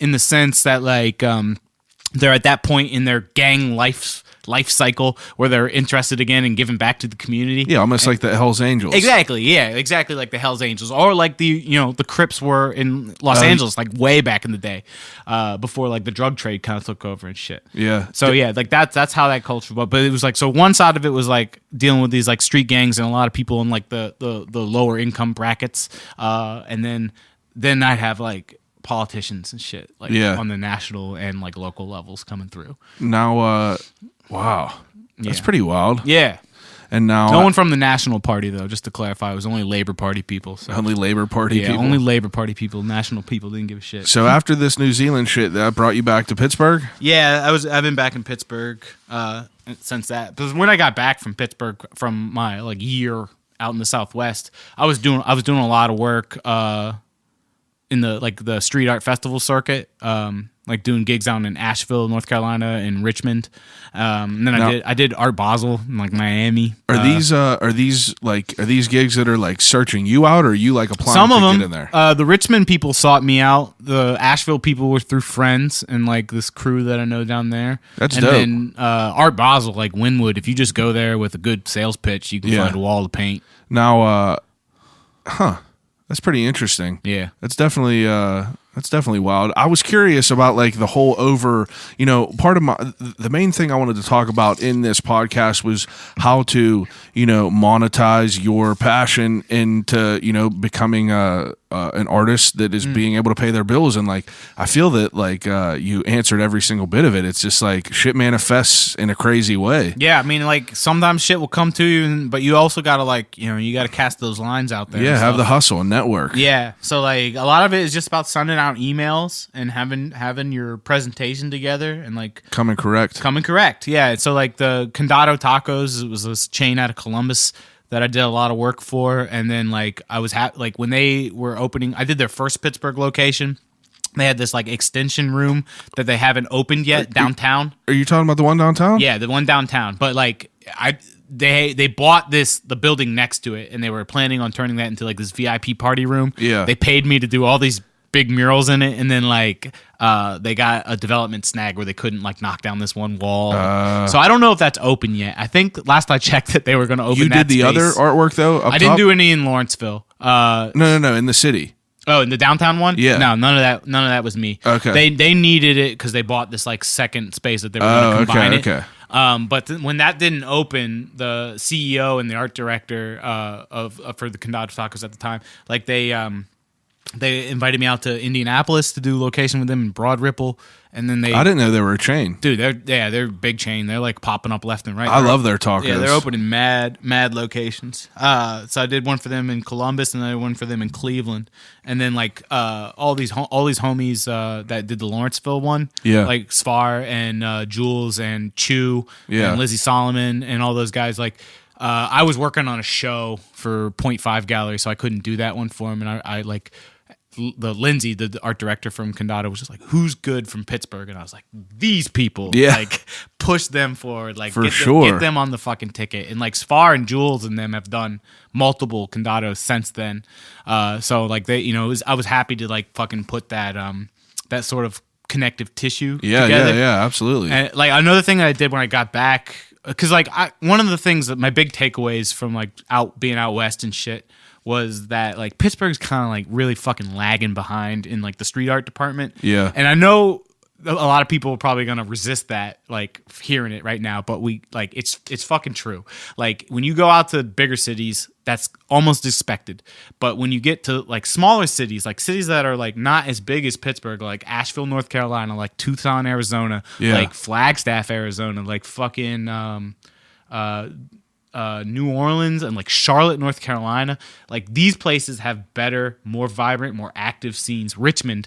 in the sense that like they're at that point in their gang life cycle where they're interested again in giving back to the community. Yeah, almost like the Hells Angels. Exactly. Yeah, exactly like the Hells Angels, or like the Crips were in Los Angeles, like way back in the day, before like the drug trade kind of took over and shit. Yeah. So yeah, like that's how that culture was. But it was like, so one side of it was like dealing with these like street gangs and a lot of people in like the lower income brackets, and then I'd have like politicians and shit like on the national and like local levels coming through. Now, wow, that's pretty wild. Yeah. And now no one from the National Party, though. Just to clarify, it was only Labor Party people. So. Only Labor Party people. Only Labor Party people. National people didn't give a shit. So after this New Zealand shit, that brought you back to Pittsburgh? Yeah, I've been back in Pittsburgh since that. Because when I got back from Pittsburgh from my year out in the Southwest, I was doing a lot of work in the street art festival circuit. Doing gigs down in Asheville, North Carolina, and Richmond. And then I did Art Basel in Miami. Are these gigs that are searching you out, or are you applying some to of them, get in there? The Richmond people sought me out. The Asheville people were through friends and this crew that I know down there. That's and dope. And then Art Basel, Wynwood, if you just go there with a good sales pitch, you can find a wall to paint. Now, that's pretty interesting. Yeah, That's definitely wild. I was curious about the whole part of the main thing I wanted to talk about in this podcast was how to, monetize your passion into, becoming an artist that is being able to pay their bills. And I feel that you answered every single bit of it. It's just shit manifests in a crazy way. Yeah. I mean, sometimes shit will come to you, but you also got to you got to cast those lines out there. Yeah. Have the hustle and network. Yeah. So a lot of it is just about sending out emails and having your presentation together and coming correct. Yeah. So the Condado Tacos, it was this chain out of Columbus that I did a lot of work for. And then I was when they were opening, I did their first Pittsburgh location. They had this extension room that they haven't opened yet downtown. Are you talking about the one downtown? Yeah, the one downtown. But they bought the building next to it, and they were planning on turning that into this VIP party room. Yeah. They paid me to do all these big murals in it, and then they got a development snag where they couldn't knock down this one wall. So I don't know if that's open yet. I think last I checked that they were going to open. You did the other artwork though. I didn't do any in Lawrenceville. No, in the city. Oh, in the downtown one? Yeah. No, none of that was me. Okay. They needed it because they bought this second space that they were going to combine it. Okay. But when that didn't open, the CEO and the art director for the Condado Tacos at the time, they invited me out to Indianapolis to do location with them in Broad Ripple, and then I didn't know they were a chain. Dude, they're a big chain. They're popping up left and right. I love their tacos. Yeah, they're opening mad locations. So I did one for them in Columbus, and then I did one for them in Cleveland, and then all these homies that did the Lawrenceville one, Sfar and Jules and Chew and Lizzie Solomon and all those guys. I was working on a show for Point Five Gallery, so I couldn't do that one for him, and I the Lindsay, the art director from Condado, was just who's good from Pittsburgh? And I was like, these people. Yeah. Push them forward. Sure. Get them on the fucking ticket. And Spar and Jules and them have done multiple Condados since then. So they, I was happy to fucking put that that sort of connective tissue together. Yeah, absolutely. And another thing that I did when I got back, because one of the things that my big takeaways from being out west and shit was that Pittsburgh's kind of really fucking lagging behind in the street art department. Yeah. And I know a lot of people are probably going to resist that hearing it right now, but it's fucking true. When you go out to bigger cities, that's almost expected. But when you get to smaller cities, cities that are not as big as Pittsburgh, Asheville, North Carolina, Tucson, Arizona, Flagstaff, Arizona, fucking New Orleans and Charlotte, North Carolina, these places have better, more vibrant, more active scenes. Richmond,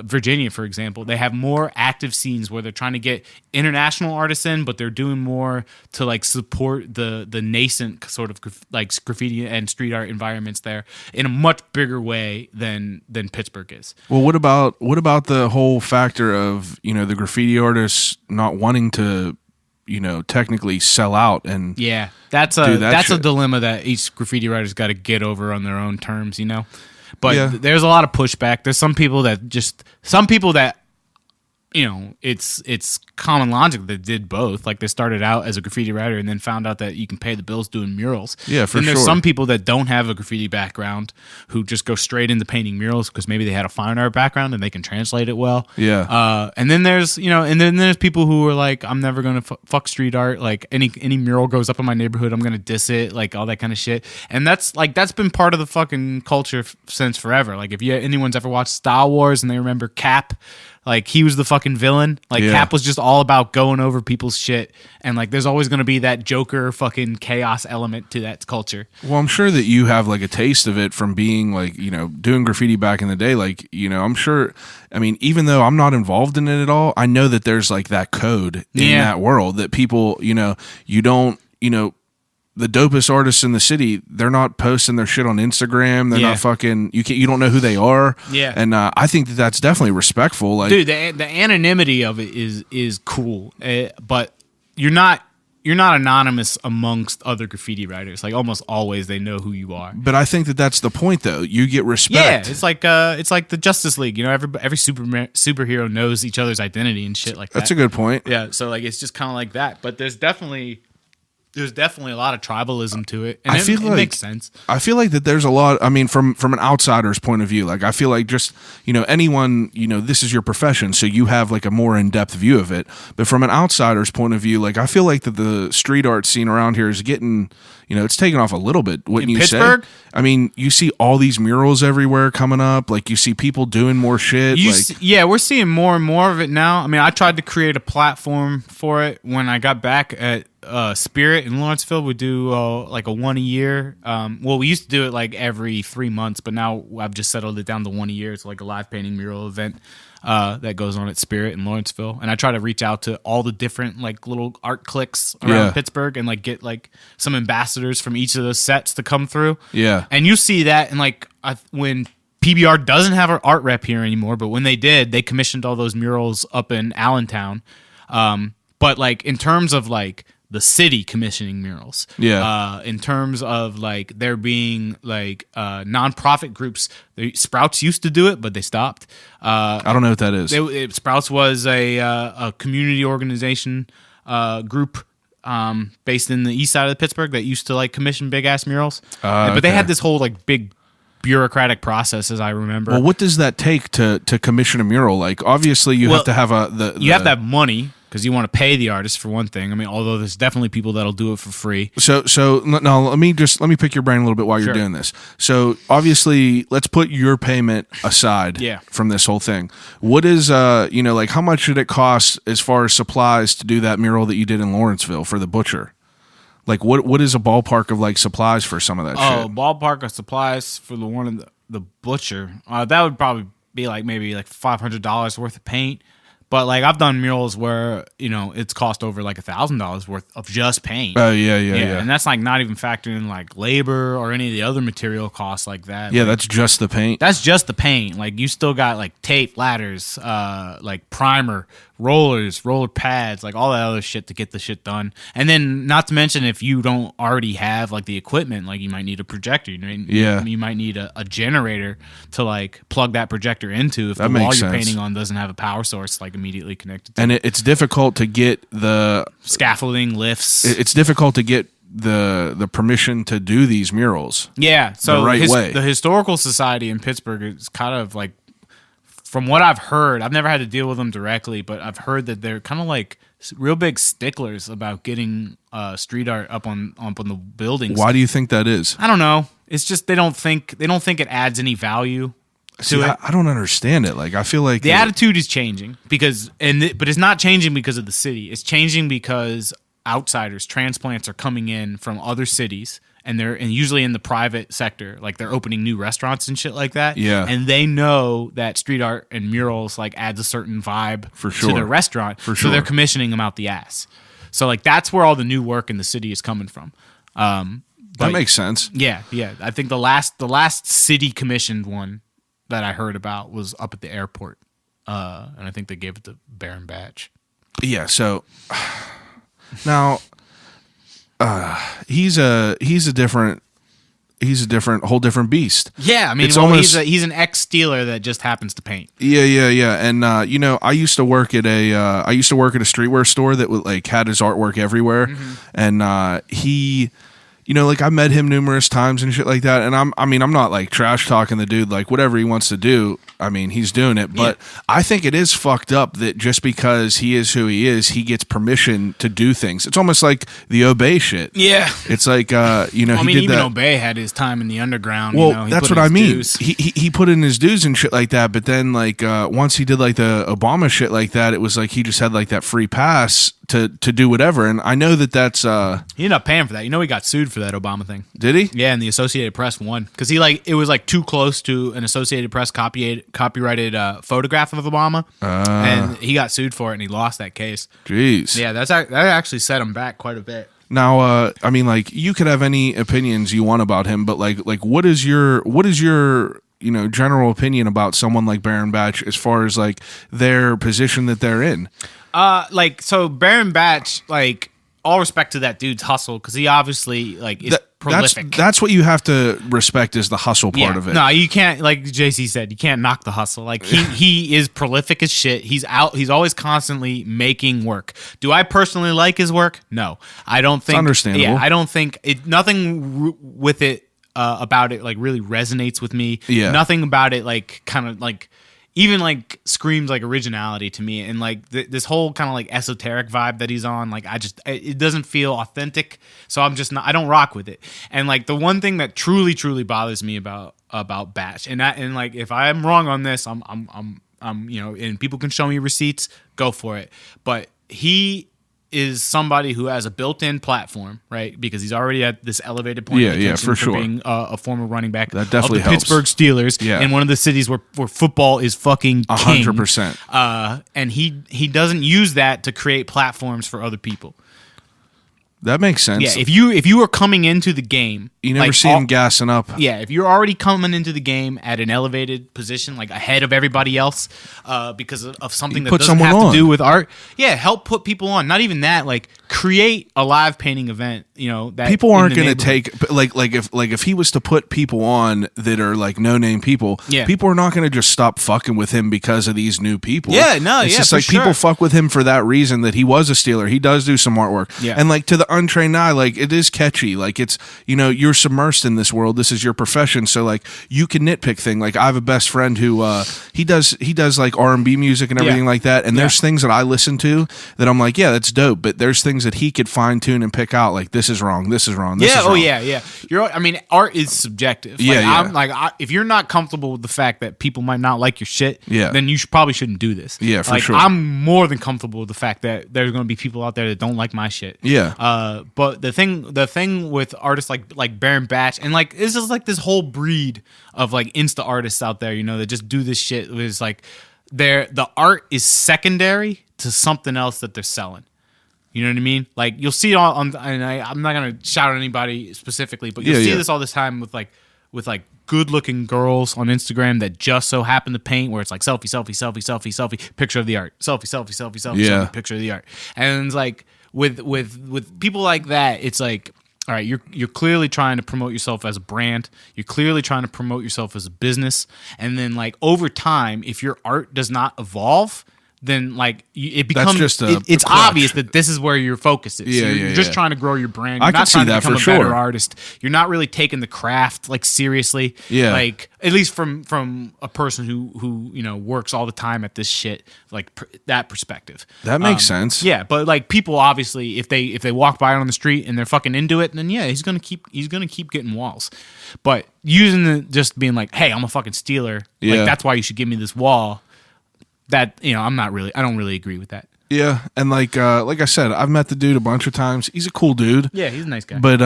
Virginia, for example, they have more active scenes where they're trying to get international artists in, but they're doing more to support the nascent sort of graffiti and street art environments there in a much bigger way than Pittsburgh is. Well, what about the whole factor of the graffiti artists not wanting to technically sell out and that's a dilemma that each graffiti writer's got to get over on their own terms, But there's a lot of pushback. There's some people that it's common logic that did both. They started out as a graffiti writer and then found out that you can pay the bills doing murals. Yeah, for sure. And there's some people that don't have a graffiti background who just go straight into painting murals because maybe they had a fine art background and they can translate it well. Yeah. And then there's there's people who are I'm never gonna fuck street art. Any mural goes up in my neighborhood, I'm gonna diss it. All that kind of shit. And that's been part of the fucking culture since forever. If anyone's ever watched Star Wars and they remember Cap. Like, he was the fucking villain. Like, Yeah. Cap was just all about going over people's shit. And, like, there's always going to be that Joker fucking chaos element to that culture. Well, I'm sure that you have like a taste of it from being like, doing graffiti back in the day. Like, I'm sure, I mean, even though I'm not involved in it at all, I know that there's like that code in that world that people, you don't, the dopest artists in the city, they're not posting their shit on Instagram. They're not fucking, you don't know who they are. Yeah. And I think that that's definitely respectful. Like, dude, the anonymity of it is cool. But you're not anonymous amongst other graffiti writers. Like, almost always they know who you are. but I think that that's the point though. You get respect. Yeah, it's like the Justice League. Every superhero knows each other's identity and shit like that. That's a good point. Yeah, so like it's just kind of like that. But there's definitely a lot of tribalism to it, and it makes sense. I feel like that there's a lot. I mean, from an outsider's point of view, like I feel like just anyone, this is your profession, so you have like a more in depth view of it. But from an outsider's point of view, like I feel like that the street art scene around here is getting, it's taken off a little bit. Wouldn't you Pittsburgh? say? I mean, you see all these murals everywhere coming up. Like you see people doing more shit. We're seeing more and more of it now. I mean, I tried to create a platform for it when I got back at Spirit in Lawrenceville. We do like a one a year. We used to do it like every 3 months, but now I've just settled it down to one a year. It's like a live painting mural event that goes on at Spirit in Lawrenceville, and I try to reach out to all the different like little art cliques around Pittsburgh and like get like some ambassadors from each of those sets to come through. Yeah, and you see that, and like when PBR doesn't have an art rep here anymore, but when they did, they commissioned all those murals up in Allentown. But like in terms of like the city commissioning murals. Yeah. In terms of like there being like nonprofit groups, Sprouts used to do it, but they stopped. I don't know what that is. Sprouts was a community organization group based in the east side of Pittsburgh that used to like commission big ass murals. But they had this whole like big bureaucratic process, as I remember. Well, what does that take to commission a mural? Like, obviously, you have to have you have to have money. Because you want to pay the artist for one thing. I mean, although there's definitely people that'll do it for free. So now let me pick your brain a little bit while you're doing this. So obviously, let's put your payment aside from this whole thing. What is like how much did it cost as far as supplies to do that mural that you did in Lawrenceville for the butcher? Like what is a ballpark of like supplies for some of that shit? Ballpark of supplies for the one of the butcher. That would probably be like maybe like $500 worth of paint. But like I've done murals where it's cost over like $1,000 worth of just paint. Oh yeah, and that's like not even factoring in like labor or any of the other material costs like that. Yeah, like, that's just the paint. That's just the paint. Like you still got like tape, ladders, like primer, roller pads, like all that other shit to get the shit done. And then not to mention if you don't already have like the equipment, like you might need a projector. You might need a generator to like plug that projector into if the wall you're painting on doesn't have a power source like immediately connected to and it. It's difficult to get the scaffolding, lifts. It's difficult to get the permission to do these murals. Yeah, so the right way. The Historical Society in Pittsburgh is kind of like, from what I've heard, I've never had to deal with them directly, but I've heard that they're kind of like real big sticklers about getting street art up on the buildings. Why do you think that is? I don't know. It's just they don't think it adds any value. I don't understand it. Like I feel like the attitude is changing but it's not changing because of the city. It's changing because outsiders, transplants are coming in from other cities. And they're usually in the private sector, like they're opening new restaurants and shit like that. Yeah, and they know that street art and murals like adds a certain vibe to their restaurant. So they're commissioning them out the ass. So like that's where all the new work in the city is coming from. That makes sense. Yeah. I think the last city commissioned one that I heard about was up at the airport, and I think they gave it to Baron Batch. Yeah. So now. He's a whole different beast. Yeah, I mean, he's an ex-Steeler that just happens to paint. Yeah. And I used to work at a streetwear store that like had his artwork everywhere, and he you know, like I met him numerous times and shit like that. And I'm not like trash talking the dude, like whatever he wants to do. I mean, he's doing it, but I think it is fucked up that just because he is who he is, he gets permission to do things. It's almost like the Obey shit. Yeah. It's like, you know, I mean, he did even that. Obey had his time in the underground. Well, you know, that's what I mean. He put in his dues and shit like that. But then like, once he did like the Obama shit like that, it was like, he just had like that free pass to do whatever. And I know that that's, he ended up paying for that. You know, he got sued for that Obama thing. Did he? Yeah, and the Associated Press won because it was like too close to an Associated Press copyrighted photograph of Obama, and he got sued for it, and he lost that case. Jeez. Yeah, that actually set him back quite a bit. Now, I mean, like you could have any opinions you want about him, but like what is your you know general opinion about someone like Baron Batch as far as like their position that they're in? So Baron Batch, like, all respect to that dude's hustle because he obviously like is prolific. That's what you have to respect is the hustle part of it. No, you can't, like JC said, you can't knock the hustle. Like he is prolific as shit. He's always constantly making work. Do I personally like his work? No, I don't think. It's understandable. Yeah, I don't think nothing with it about it like really resonates with me. Yeah, nothing about it like kind of like. Even like screams like originality to me, and like this whole kind of like esoteric vibe that he's on, like it doesn't feel authentic. So I don't rock with it. And like the one thing that truly bothers me about Batch, and like if I'm wrong on this, I'm you know, and people can show me receipts, go for it. But he is somebody who has a built-in platform, right? Because he's already at this elevated point of attention for sure. being a former running back that definitely of the helps. Pittsburgh Steelers in one of the cities where football is fucking king. 100%. And he doesn't use that to create platforms for other people. That makes sense. Yeah, if you are coming into the game, you never see him gassing up. Yeah, if you're already coming into the game at an elevated position, like ahead of everybody else, because of something that doesn't have to do with art, help put people on. Not even that, like create a live painting event. You know, that people aren't going to take like if he was to put people on that are like no name people, people are not going to just stop fucking with him because of these new people. Yeah, no, it's just like people fuck with him for that reason that he was a Steeler. He does do some artwork, and like to the untrained eye, like it is catchy. Like it's, you know, you're submersed in this world. This is your profession, so like you can nitpick things. Like I have a best friend who he does like R&B music and everything like that. And there's things that I listen to that I'm like, yeah, that's dope. But there's things that he could fine tune and pick out. Like this is wrong. This is wrong. This is wrong. I mean, art is subjective. If you're not comfortable with the fact that people might not like your shit, then you probably shouldn't do this. Yeah, for like, sure. I'm more than comfortable with the fact that there's going to be people out there that don't like my shit. Yeah. But the thing with artists like Baron Batch, and like it's just like this whole breed of like insta artists out there, you know, that just do this shit. Is like the art is secondary to something else that they're selling. You know what I mean? Like you'll see it all on, and I'm not gonna shout at anybody specifically, but you'll see this all this time with good looking girls on Instagram that just so happen to paint, where it's like selfie, picture of the art, selfie, picture of the art, and it's like with people like that, it's like, all right, you're clearly trying to promote yourself as a brand. You're clearly trying to promote yourself as a business, and then like over time, if your art does not evolve, then like it becomes it's obvious that this is where your focus is. You're just trying to grow your brand. You're not trying to become a better artist. You're not really taking the craft like seriously. Yeah, like at least from a person who you know works all the time at this shit, like that perspective. That makes sense. Yeah, but like people obviously, if they walk by on the street and they're fucking into it, then he's gonna keep getting walls. But just being like, hey, I'm a fucking Steeler. Like that's why you should give me this wall. That, you know, I don't really agree with that. Yeah, and like I said, I've met the dude a bunch of times. He's a cool dude. Yeah, he's a nice guy. But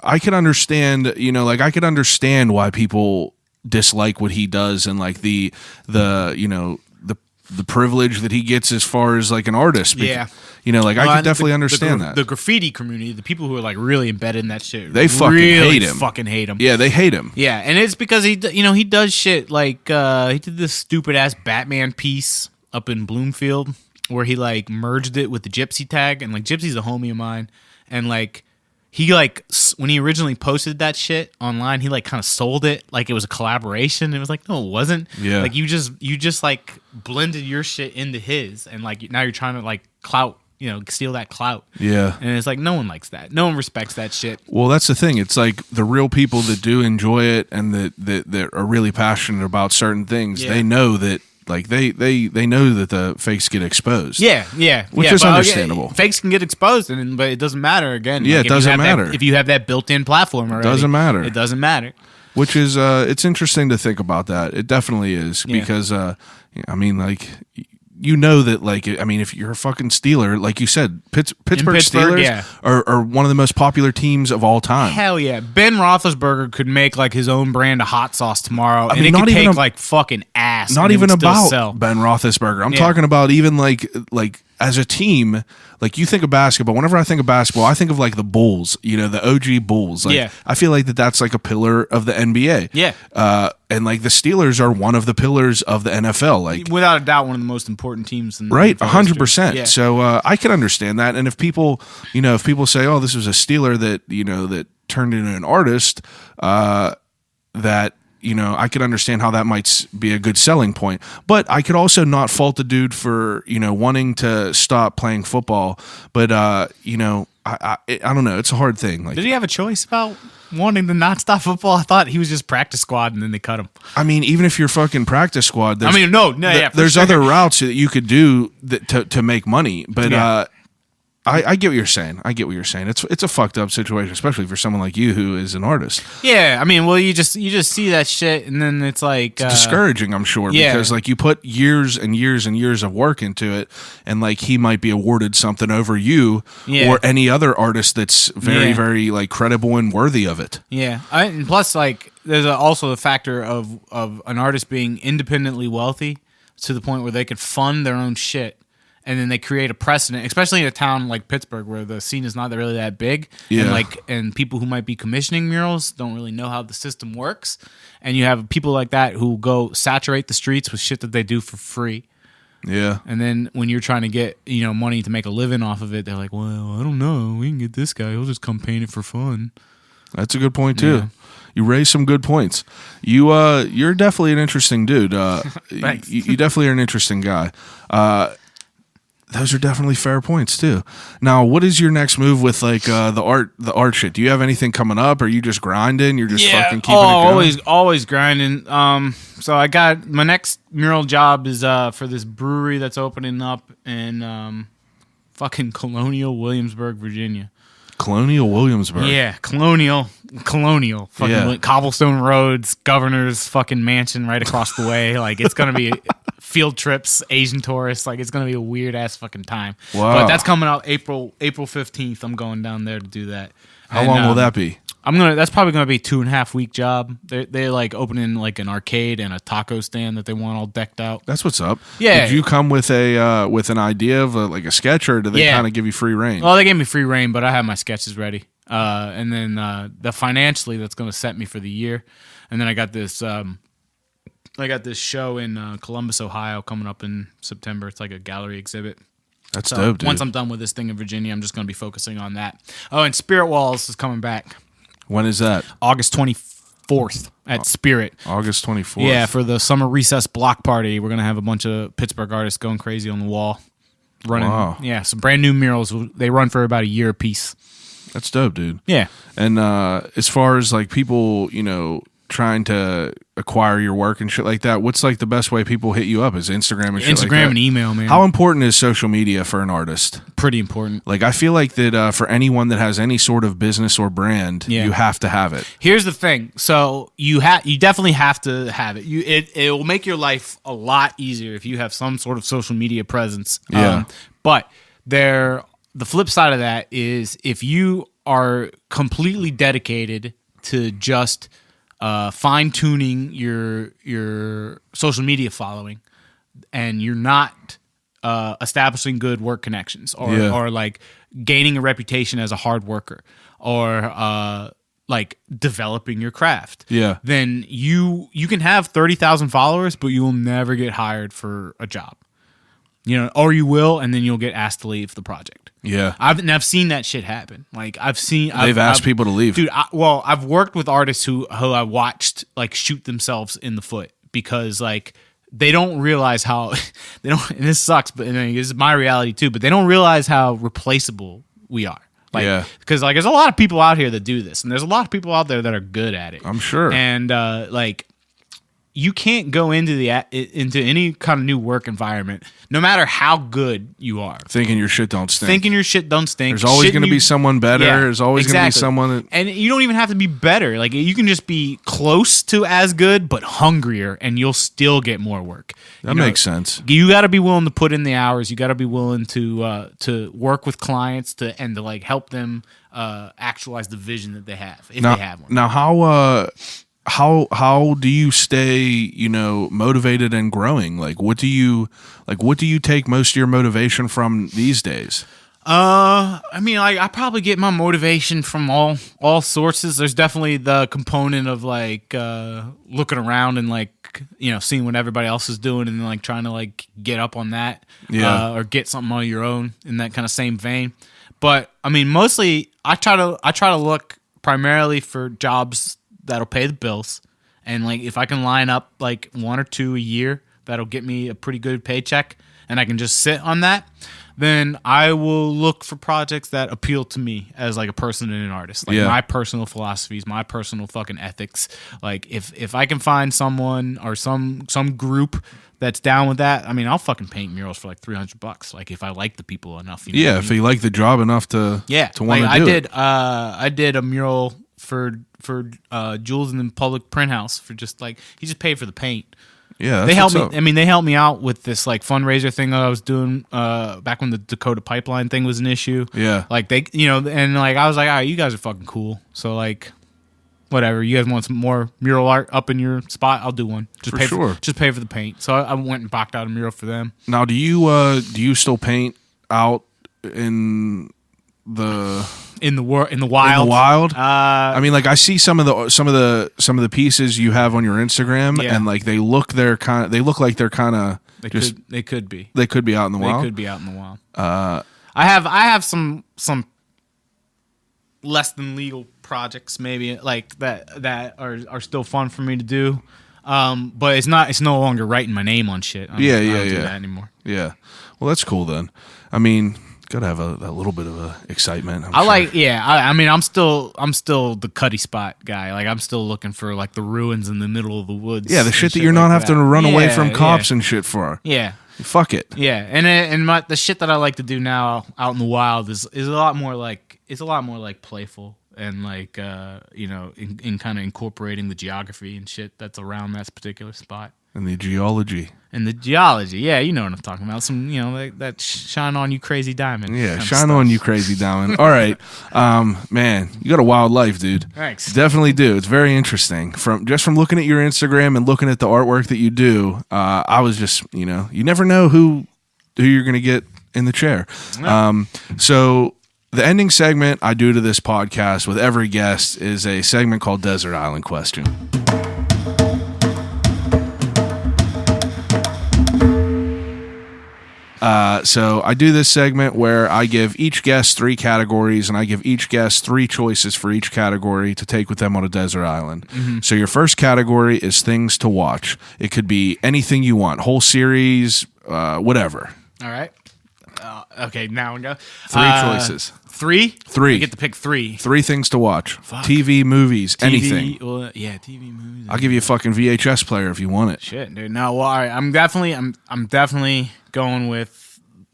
I can understand, you know, like I could understand why people dislike what he does and like the you know the privilege that he gets as far as like an artist. You know, like I could definitely understand that. The graffiti community, the people who are like really embedded in that shit, they fucking hate him. Fucking hate him. Yeah, they hate him. Yeah, and it's because he does shit like he did this stupid ass Batman piece up in Bloomfield where he like merged it with the Gypsy tag, and like Gypsy's a homie of mine, and like he like when he originally posted that shit online, he like kind of sold it like it was a collaboration. It was like, no, it wasn't. Yeah, like you just like blended your shit into his, and like now you're trying to like clout steal that clout. Yeah. And it's like no one likes that. No one respects that shit. Well, that's the thing. It's like the real people that do enjoy it and that are really passionate about certain things. Yeah. They know that. Like they know that the fakes get exposed. Yeah, which is understandable. Fakes can get exposed, but it doesn't matter. Again, yeah, it doesn't matter if you have that built-in platform already. It doesn't matter. It doesn't matter. Which is it's interesting to think about that. It definitely is because I mean, like. You know that, like, I mean, if you're a fucking Steeler, like you said, Pittsburgh Steelers are one of the most popular teams of all time. Hell yeah. Ben Roethlisberger could make, like, his own brand of hot sauce tomorrow, and it could take, like, fucking ass. Not even about sell. Ben Roethlisberger. I'm talking about even, like as a team, like you think of basketball. Whenever I think of basketball, I think of like the Bulls, the OG Bulls. Like, I feel like that's like a pillar of the NBA. Yeah. And like the Steelers are one of the pillars of the NFL. Like without a doubt, one of the most important teams in the right, NFL 100%. Yeah. So I can understand that. And if people say, oh, this was a Steeler that turned into an artist, that. I could understand how that might be a good selling point, but I could also not fault the dude for, wanting to stop playing football. But, I don't know. It's a hard thing. Like, did he have a choice about wanting to not stop football? I thought he was just practice squad and then they cut him. I mean, even if you're fucking practice squad, there's sure. other routes that you could do to make money. But, I get what you're saying. It's a fucked up situation, especially for someone like you who is an artist. Yeah, I mean, well, you just see that shit, and then it's like it's discouraging. I'm sure because like you put years and years and years of work into it, and like he might be awarded something over you or any other artist that's very very like credible and worthy of it. Yeah, and plus like there's also the factor of an artist being independently wealthy to the point where they could fund their own shit. And then they create a precedent, especially in a town like Pittsburgh, where the scene is not really that big, and people who might be commissioning murals don't really know how the system works. And you have people like that who go saturate the streets with shit that they do for free. Yeah. And then when you're trying to get money to make a living off of it, they're like, well, I don't know, we can get this guy, he'll just come paint it for fun. That's a good point too. Yeah. You raise some good points. You're definitely an interesting dude. Thanks. You definitely are an interesting guy. Those are definitely fair points too. Now, what is your next move with like the art shit? Do you have anything coming up? Or are you just grinding? You're just fucking keeping it going? Always grinding. So I got my next mural job is for this brewery that's opening up in fucking Colonial Williamsburg, Virginia. Colonial Williamsburg. Yeah, Colonial. Fucking cobblestone roads, governor's fucking mansion right across the way. Like it's gonna be field trips, Asian tourists. Like it's gonna be a weird ass fucking time. Wow. But that's coming out April 15th. I'm going down there to do that. How long will that be? That's probably gonna be a 2.5 week job. They're like opening like an arcade and a taco stand that they want all decked out. That's what's up. Yeah. Did you come with an idea of like a sketch, or do they kind of give you free reign? Well, they gave me free reign, but I have my sketches ready. And then the financially that's gonna set me for the year. And then I got this show in Columbus, Ohio, coming up in September. It's like a gallery exhibit. That's dope, dude. Once I'm done with this thing in Virginia, I'm just going to be focusing on that. Oh, and Spirit Walls is coming back. When is that? August 24th at Spirit. August 24th. Yeah, for the summer recess block party. We're going to have a bunch of Pittsburgh artists going crazy on the wall. Running. Wow. Yeah, some brand new murals. They run for about a year apiece. That's dope, dude. Yeah. And as far as like people, trying to acquire your work and shit like that, what's like the best way people hit you up? Is Instagram and shit like that? Instagram and email, man. How important is social media for an artist? Pretty important. Like I feel like that for anyone that has any sort of business or brand, you have to have it. Here's the thing. So you definitely have to have it. It will make your life a lot easier if you have some sort of social media presence. Yeah. But the flip side of that is if you are completely dedicated to just fine-tuning your social media following, and you're not establishing good work connections or like gaining a reputation as a hard worker or like developing your craft, then you can have 30,000 followers, but you will never get hired for a job. Or you will, and then you'll get asked to leave the project. Yeah, I've seen that shit happen. Like they've asked people to leave, dude. I've worked with artists who I watched like shoot themselves in the foot because like they don't realize how they don't. And this sucks, but this is my reality too. But they don't realize how replaceable we are. Like, because like there's a lot of people out here that do this, and there's a lot of people out there that are good at it. I'm sure. And like, you can't go into into any kind of new work environment, no matter how good you are, thinking your shit don't stink. There's always going to be someone better. There's always going to be someone. And you don't even have to be better. Like, you can just be close to as good, but hungrier, and you'll still get more work. That makes sense. You got to be willing to put in the hours. You got to be willing to work with clients and to like help them actualize the vision that they have, if they have one. Now, how do you stay, motivated and growing? Like what do you take most of your motivation from these days? I mean, I probably get my motivation from all sources. There's definitely the component of like looking around and like seeing what everybody else is doing and like trying to like get up on that, or get something on your own in that kind of same vein. But I mean, mostly I try to look primarily for jobs that'll pay the bills, and like if I can line up like 1 or 2 a year that'll get me a pretty good paycheck and I can just sit on that, then I will look for projects that appeal to me as like a person and an artist, like my personal philosophies, my personal fucking ethics. Like if I can find someone or some group that's down with that, I mean, I'll fucking paint murals for like $300. Like if I like the people enough, if you like the job enough to want to do it. I did a mural for Jules in the public print house for just like, he just paid for the paint. Yeah, they helped me. I mean, they helped me out with this like fundraiser thing that I was doing back when the Dakota pipeline thing was an issue. Yeah, like they, and like I was like, all right, you guys are fucking cool. So like, whatever. You guys want some more mural art up in your spot? I'll do one. Just pay for the paint. So I went and bocked out a mural for them. Now, do you still paint out in the wild? In the wild. I mean, like I see some of the pieces you have on your Instagram, and like they look like they're kind of they could be out in the wild. They could be out in the wild. I have some less than legal projects maybe like that are still fun for me to do. But it's no longer writing my name on shit. I don't do that anymore. Yeah. Well, that's cool then. I mean, gotta have a little bit of excitement. I mean, I'm still the cutty spot guy. Like I'm still looking for like the ruins in the middle of the woods. Yeah, the shit that you're not having to run away from cops and shit for. Yeah. Fuck it. Yeah, and the shit that I like to do now out in the wild is a lot more like playful and like in kind of incorporating the geography and shit that's around that particular spot. And the geology. Yeah, you know what I'm talking about. Some, that shine on you crazy diamond. Yeah, shine on you crazy diamond. All right. Man, you got a wild life, dude. Thanks. Definitely do. It's very interesting. From looking at your Instagram and looking at the artwork that you do, I was just, you never know who you're going to get in the chair. No. So the ending segment I do to this podcast with every guest is a segment called Desert Island Question. So I do this segment where I give each guest 3 categories, and I give each guest 3 choices for each category to take with them on a desert island. Mm-hmm. So your first category is things to watch. It could be anything you want, whole series, whatever. All right. Okay, now we go. 3 choices. 3? 3. You get to pick 3. 3 things to watch. Fuck. TV, movies, anything. Well, yeah, TV, movies. I'll give you a fucking VHS player if you want it. Shit, dude. No, well, all right. I'm definitely going with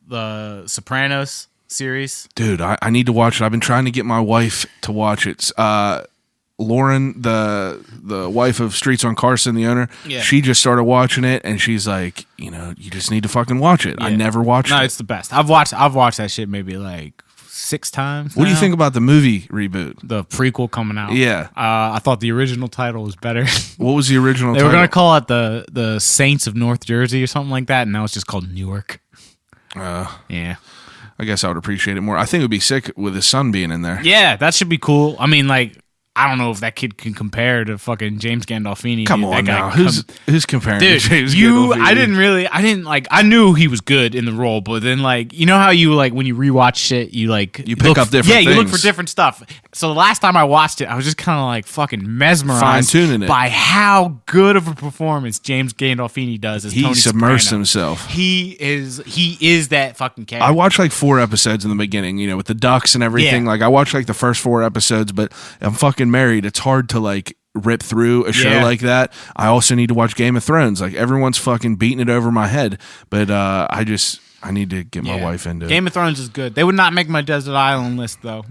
the Sopranos series. Dude, I need to watch it. I've been trying to get my wife to watch it. Lauren, the wife of Streets on Carson, the owner, she just started watching it, and she's like, you just need to fucking watch it. Yeah. I never watched it. No, it's the best. I've watched that shit maybe like 6 times. What do you think about the movie reboot? The prequel coming out. Yeah. I thought the original title was better. What was the original title? They were going to call it the Saints of North Jersey or something like that, and now it's just called Newark. Yeah. I guess I would appreciate it more. I think it would be sick with his son being in there. Yeah, that should be cool. I mean, like, I don't know if that kid can compare to fucking James Gandolfini. Come dude. on That guy now, who's comparing Dude, to James Gandolfini? I didn't like. I knew he was good in the role, but then like, you know how you like when you rewatch shit, you pick up different you look things. for different stuff. So the last time I watched it, I was just kind of like fucking mesmerized, fine-tuning it by how good of a performance James Gandolfini does as Tony He submersed Soprano. himself. He is that fucking character. I watched like 4 episodes in the beginning, with the ducks and everything. Yeah. Like I watched like the first 4 episodes, but I'm fucking married. It's hard to like rip through a show like that. I also need to watch Game of Thrones. Like everyone's fucking beating it over my head, but I need to get my wife into it. Game of Thrones is good. They would not make my Desert Island list though.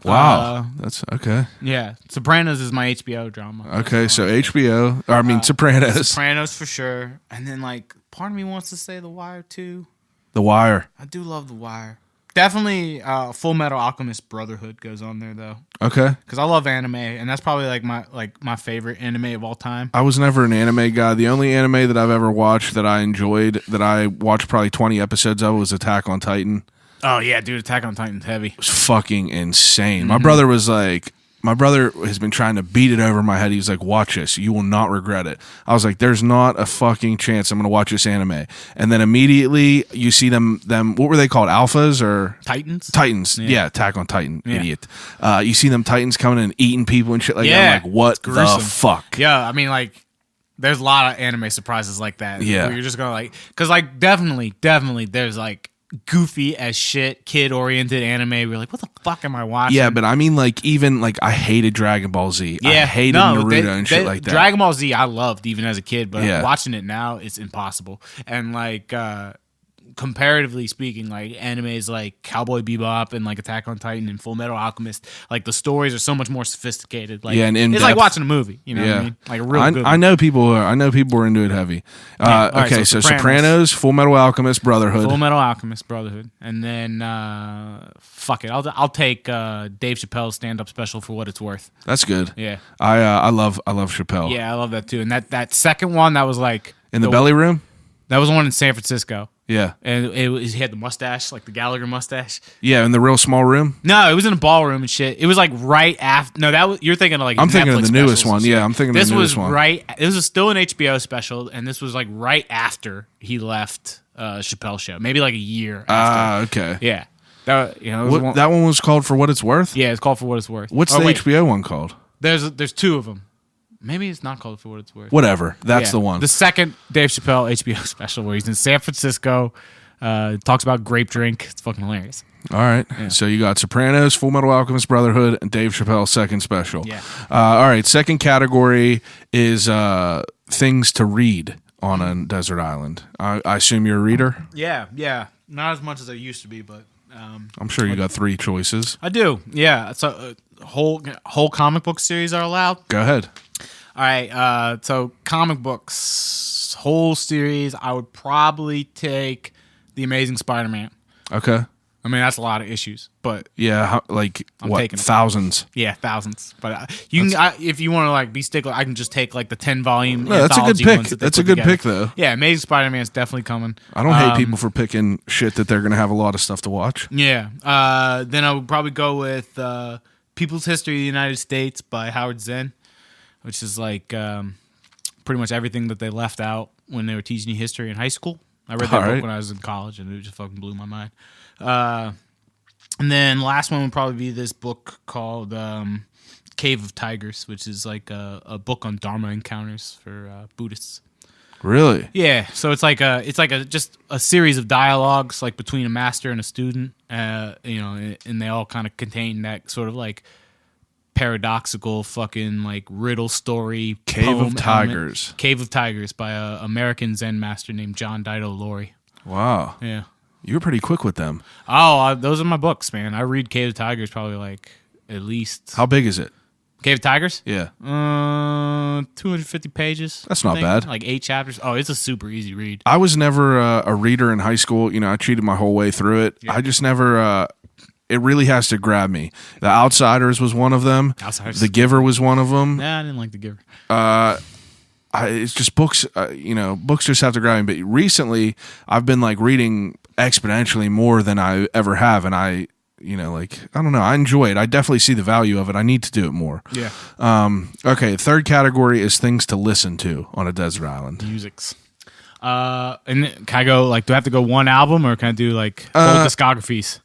Wow, that's okay. Yeah, Sopranos is my HBO drama. Okay, so HBO, or I mean Sopranos. Sopranos for sure, and then like part of me wants to say The Wire too. The Wire. I do love The Wire. Definitely, Full Metal Alchemist Brotherhood goes on there though. Okay, because I love anime, and that's probably like my favorite anime of all time. I was never an anime guy. The only anime that I've ever watched that I enjoyed, that I watched probably 20 episodes of, was Attack on Titan. Oh yeah, dude, Attack on Titan's heavy. It was fucking insane. Mm-hmm. My brother has been trying to beat it over my head. He was like, watch this. You will not regret it. I was like, there's not a fucking chance I'm going to watch this anime. And then immediately you see them, what were they called? Alphas or? Titans? Titans. Yeah, Attack on Titan. Yeah. Idiot. You see them Titans coming and eating people and shit like that. I'm like, what the fuck? Yeah, I mean, like, there's a lot of anime surprises like that. Yeah. Where you're just going to like, because like definitely there's like goofy as shit, kid oriented anime. We're like, what the fuck am I watching? Yeah, but I mean, like, even like I hated Dragon Ball Z. I hated Naruto and shit like that. Dragon Ball Z, I loved even as a kid, but Yeah. watching it now, it's impossible. And like, comparatively speaking, like animes like Cowboy Bebop and like Attack on Titan and Full Metal Alchemist, like the stories are so much more sophisticated. Like, and in it's depth. like watching a movie. You know what I mean? Like a real good. I know people. I know people are into it heavy. Yeah, all right, okay, so Sopranos, Full Metal Alchemist Brotherhood. Full Metal Alchemist Brotherhood, and then fuck it, I'll take Dave Chappelle's stand up special for what it's worth. That's good. Yeah, I love Chappelle. yeah, I love that too. And that second one, that was like In the belly room. That was one in San Francisco. Yeah, and he had the mustache, like the Gallagher mustache. Yeah, in the real small room. No, it was in a ballroom and shit. It was like right after. No, that was you're thinking of like. I'm thinking Netflix of the newest one. specials. Yeah, I'm thinking of the newest one. This was right. This was still an HBO special, and this was like right after he left Chappelle's show. Maybe like a year after. Okay. Yeah. That that one was called For What It's Worth? Yeah, it's called For What It's Worth. What's the HBO one called? There's 2 of them. Maybe it's not called For What It's Worth. Whatever. That's the one. The second Dave Chappelle HBO special where he's in San Francisco, talks about grape drink. It's fucking hilarious. All right. Yeah. So you got Sopranos, Full Metal Alchemist Brotherhood, and Dave Chappelle's second special. Yeah. All right. Second category is things to read on a desert island. I assume you're a reader? Yeah. Not as much as I used to be, but... I'm sure you got 3 choices. I do, yeah. So whole comic book series are allowed? Go ahead. All right, so comic books, whole series, I would probably take The Amazing Spider-Man. Okay. I mean, that's a lot of issues, but... Yeah, thousands? Yeah, thousands. But you can, if you want to like be stickler, I can just take like the 10-volume No, that's a good pick. That's a good together. pick, though. Yeah, Amazing Spider-Man is definitely coming. I don't hate people for picking shit that they're going to have a lot of stuff to watch. Yeah. Then I would probably go with People's History of the United States by Howard Zinn, which is like pretty much everything that they left out when they were teaching you history in high school. I read that book when I was in college, and it just fucking blew my mind. And then last one would probably be this book called Cave of Tigers, which is like a book on Dharma encounters for Buddhists. Really? Yeah. So it's like just a series of dialogues like between a master and a student, and they all kind of contain that sort of like paradoxical fucking like riddle story. Cave of Tigers. Cave of Tigers by a American Zen master named John Dido Laurie. Wow. Yeah. You were pretty quick with them. Oh, those are my books, man. I read Cave of Tigers probably like at least. How big is it? Cave of Tigers? Yeah. 250 pages. That's not bad. Like 8 chapters. Oh, it's a super easy read. I was never a reader in high school. I cheated my whole way through it. Yeah. I just never... it really has to grab me. The Outsiders was one of them. Outsiders. The Giver was one of them. Nah, I didn't like The Giver. It's just books, books just have to grab me. But recently, I've been like reading exponentially more than I ever have. And I like, I don't know. I enjoy it. I definitely see the value of it. I need to do it more. Yeah. Okay, third category is things to listen to on a desert island. Musics. And then, can I go, like, do I have to go one album, or can I do, like, full discographies?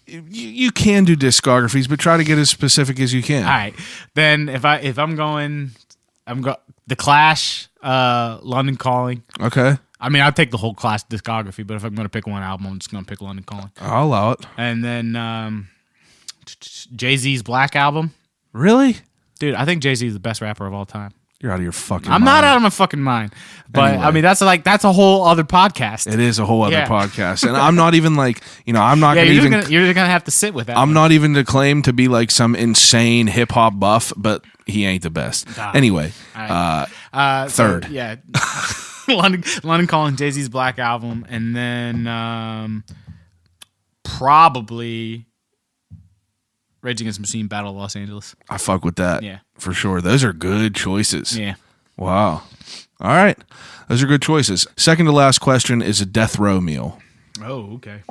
You can do discographies, but try to get as specific as you can. All right. Then if I'm going The Clash, London Calling. Okay. I mean, I'll take the whole Clash discography, but if I'm going to pick one album, I'm just going to pick London Calling. I'll allow it. And then Jay-Z's Black Album. Really? Dude, I think Jay-Z is the best rapper of all time. You're out of your fucking I'm mind. not out of my fucking mind. But, Anyway. I mean, that's a whole other podcast. It is a whole other Yeah. podcast. And I'm not even like, I'm not going to even... You're going to have to sit with that. I'm not even to claim to be like some insane hip-hop buff, but he ain't the best. Anyway, Right. third. So, yeah. London Calling, Jay-Z's Black Album, and then probably Rage Against the Machine, Battle of Los Angeles. I fuck with that. Yeah. For sure. Those are good choices. Yeah. Wow. All right. Those are good choices. Second to last question is a death row meal. Oh, okay.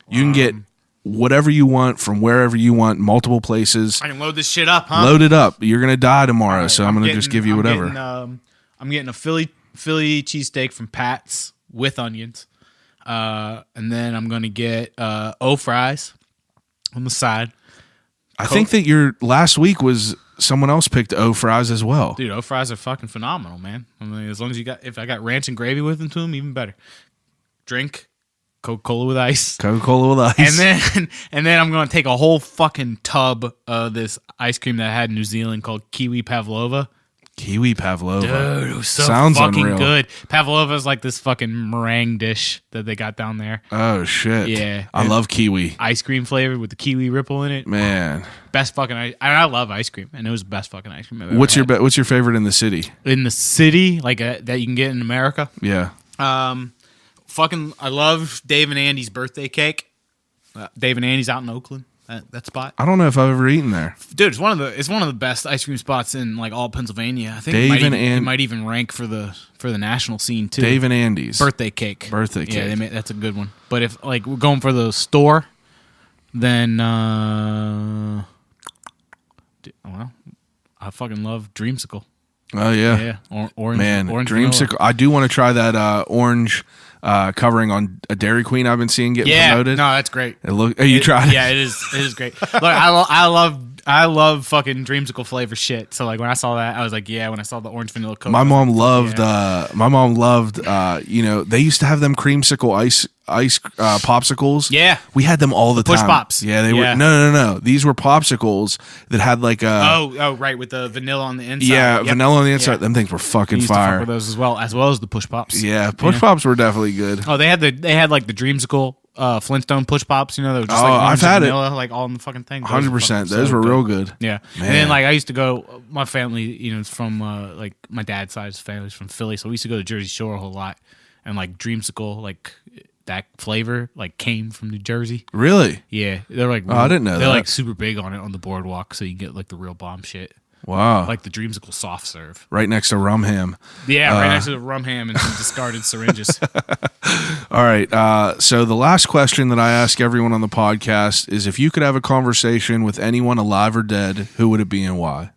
You can get whatever you want from wherever you want, multiple places. I can load this shit up, huh? Load it up. You're going to die tomorrow, so I'm going to just give you whatever. I'm getting a Philly cheesesteak from Pat's with onions. And then I'm going to get fries on the side. I think that your last week was someone else picked fries as well. Dude, fries are fucking phenomenal, man. I mean, as long as if I got ranch and gravy with them to them, even better. Drink Coca-Cola with ice. Coca-Cola with ice. And then I'm going to take a whole fucking tub of this ice cream that I had in New Zealand called Kiwi Pavlova. Kiwi Pavlova. Dude, it was so Sounds fucking unreal. good. Pavlova is like this fucking meringue dish that they got down there. Oh, shit. Yeah. I love kiwi. Ice cream flavored with the kiwi ripple in it. Man. Best fucking ice. I love ice cream, and it was the best fucking ice cream I've ever What's had. your favorite in the city? In the city, like that you can get in America? Yeah. I love Dave and Andy's birthday cake. Dave and Andy's out in Oakland. That spot, I don't know if I've ever eaten there. dude. It's one of the best ice cream spots in like all Pennsylvania. I think it might even rank for the national scene too. Dave and Andy's birthday cake. Yeah, that's a good one. But if like we're going for the store, then I fucking love Dreamsicle. Oh yeah. Orange. Man, orange Dreamsicle. I do want to try that orange covering on a Dairy Queen I've been seeing getting promoted. No, that's great. You tried it? Yeah, it is great. Look, I love fucking Dreamsicle flavor shit. So like when I saw that, I was like, yeah. When I saw the orange vanilla Coke, My mom loved. They used to have them creamsicle ice popsicles. Yeah. We had them all the time. Push pops. Yeah, they Yeah. were. No. These were popsicles that had like a. Oh, right, with the vanilla on the inside. Yeah, Yep. vanilla on the inside. Yeah. Them things were fucking We used to fuck fire. with those as well as the push pops. Yeah, push pops were definitely good. Oh, they had like the Dreamsicle Flintstone push pops. You know, they were just like I've orange had and it. vanilla, like all in the fucking thing. 100%. Those were real good. Yeah, Man. and then like I used to go. My family, is from like my dad's side of the family's from Philly, so we used to go to Jersey Shore a whole lot, and like Dreamsicle, like that flavor, like came from New Jersey. Really? Yeah, they're like. I didn't know they're that. like super big on it on the boardwalk, so you get like the real bomb shit, Wow. like the Dreamsicle soft serve. Right next to rum ham. Yeah, right next to the rum ham and some discarded syringes. All right. So the last question that I ask everyone on the podcast is, if you could have a conversation with anyone alive or dead, who would it be and why?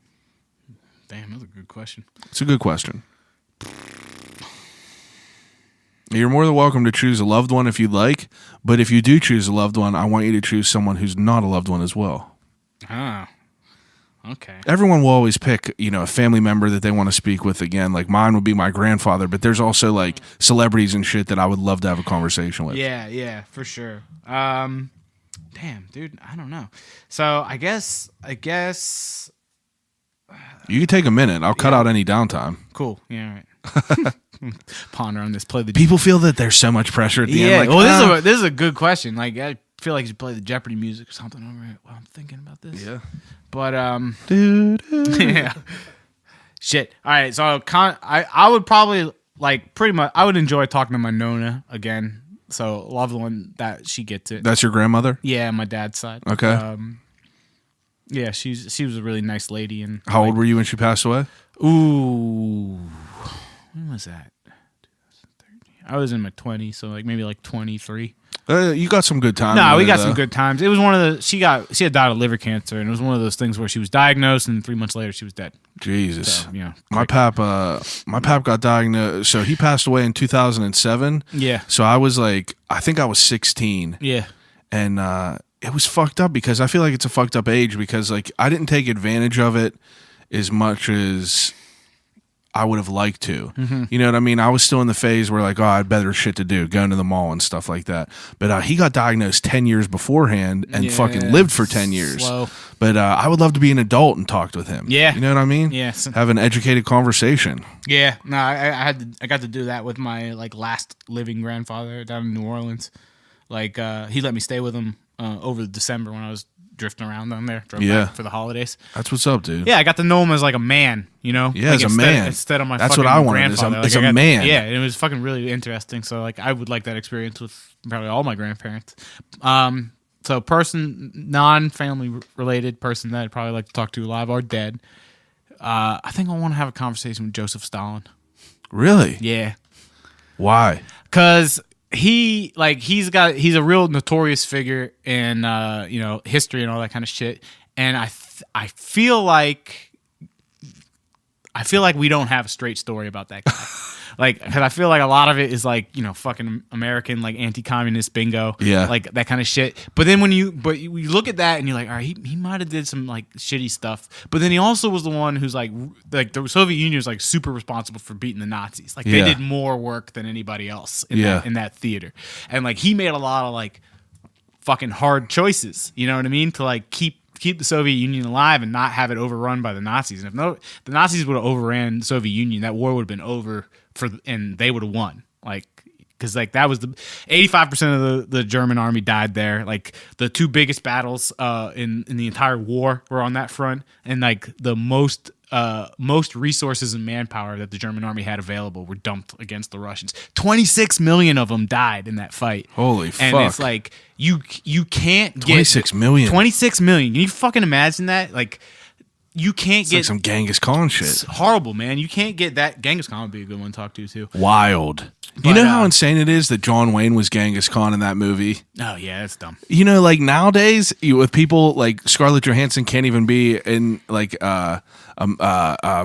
Damn, that's a good question. It's a good question. You're more than welcome to choose a loved one if you'd like, but if you do choose a loved one, I want you to choose someone who's not a loved one as well. Ah, okay. Everyone will always pick, a family member that they want to speak with again. Like mine would be my grandfather, but there's also like celebrities and shit that I would love to have a conversation with. Yeah, for sure. Damn, dude, I don't know. So I guess You could take a minute. I'll cut out any downtime. cool. Yeah, all right. Ponder on this. Play the People feel that there's so much pressure at the end. Like, well, this is a good question. Like, I feel like you should play the Jeopardy music or something over it while I'm thinking about this. Yeah. But yeah. Shit. All right. So I would probably like pretty much. I would enjoy talking to my Nona again. So love the one that she gets it. That's your grandmother? Yeah, my dad's side. Okay. Yeah, she was a really nice lady. And How old were you when she passed away? Ooh, when was that? 2013. I was in my 20s, so like maybe like 23. You got some good time. No, we got though. some good times. It was one of the she had died of liver cancer, and it was one of those things where she was diagnosed, and 3 months later she was dead. Jesus, So, my pap got diagnosed. So he passed away in 2007. Yeah. So I think I was 16. Yeah. And it was fucked up because I feel like it's a fucked up age because like I didn't take advantage of it as much as I would have liked to. Mm-hmm. You know what I mean? I was still in the phase where like, oh, I had better shit to do, going to the mall and stuff like that. But he got diagnosed 10 years beforehand and fucking lived for 10 years. Slow. But I would love to be an adult and talk with him. Yeah. You know what I mean? Yeah. Have an educated conversation. Yeah. No, I got to do that with my like last living grandfather down in New Orleans. Like he let me stay with him over December when I was drifting around down there, drove back for the holidays. That's what's up, dude. Yeah, I got to know him as like a man, you know? Yeah, like as a man. Instead of my That's fucking what I wanted, grandfather. as a man. Yeah, it was fucking really interesting. So like I would like that experience with probably all my grandparents. So non-family related person that I'd probably like to talk to alive or dead. I think I want to have a conversation with Joseph Stalin. Really? Yeah. Why? Because he's a real notorious figure in history and all that kind of shit, and I feel like we don't have a straight story about that guy. Like, because I feel like a lot of it is like, fucking American, like anti-communist bingo, like that kind of shit. But then you look at that and you're like, all right, he might have did some like shitty stuff. But then he also was the one who's like the Soviet Union is like super responsible for beating the Nazis. Like they did more work than anybody else in that theater. And like he made a lot of like fucking hard choices. You know what I mean? To like keep the Soviet Union alive and not have it overrun by the Nazis. And if the Nazis would have overran the Soviet Union, that war would have been over and they would have won. Like, because like that was 85% of the German army died there. Like the two biggest battles in the entire war were on that front, and like the most resources and manpower that the German army had available were dumped against the Russians. 26 million of them died in that fight. Holy fuck! And it's like you can't get 26 million. 26 million. Can you fucking imagine that? Like you can't get like some Genghis Khan shit. It's horrible, man. You can't get that. Genghis Khan would be a good one to talk to too. Wild. But, you know how insane it is that John Wayne was Genghis Khan in that movie? Oh yeah, that's dumb. You know, like nowadays, with people like Scarlett Johansson can't even be in like a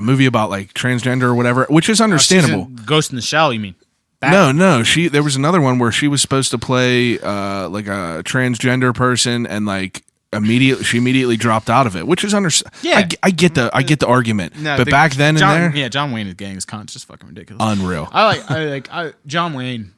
movie about like transgender or whatever, which is understandable. Ghost in the Shell, you mean? No. There was another one where she was supposed to play like a transgender person, and like she immediately dropped out of it, which is Yeah, I get the argument, no, but back then John Wayne is Genghis Khan. It's just fucking ridiculous. Unreal. I like John Wayne.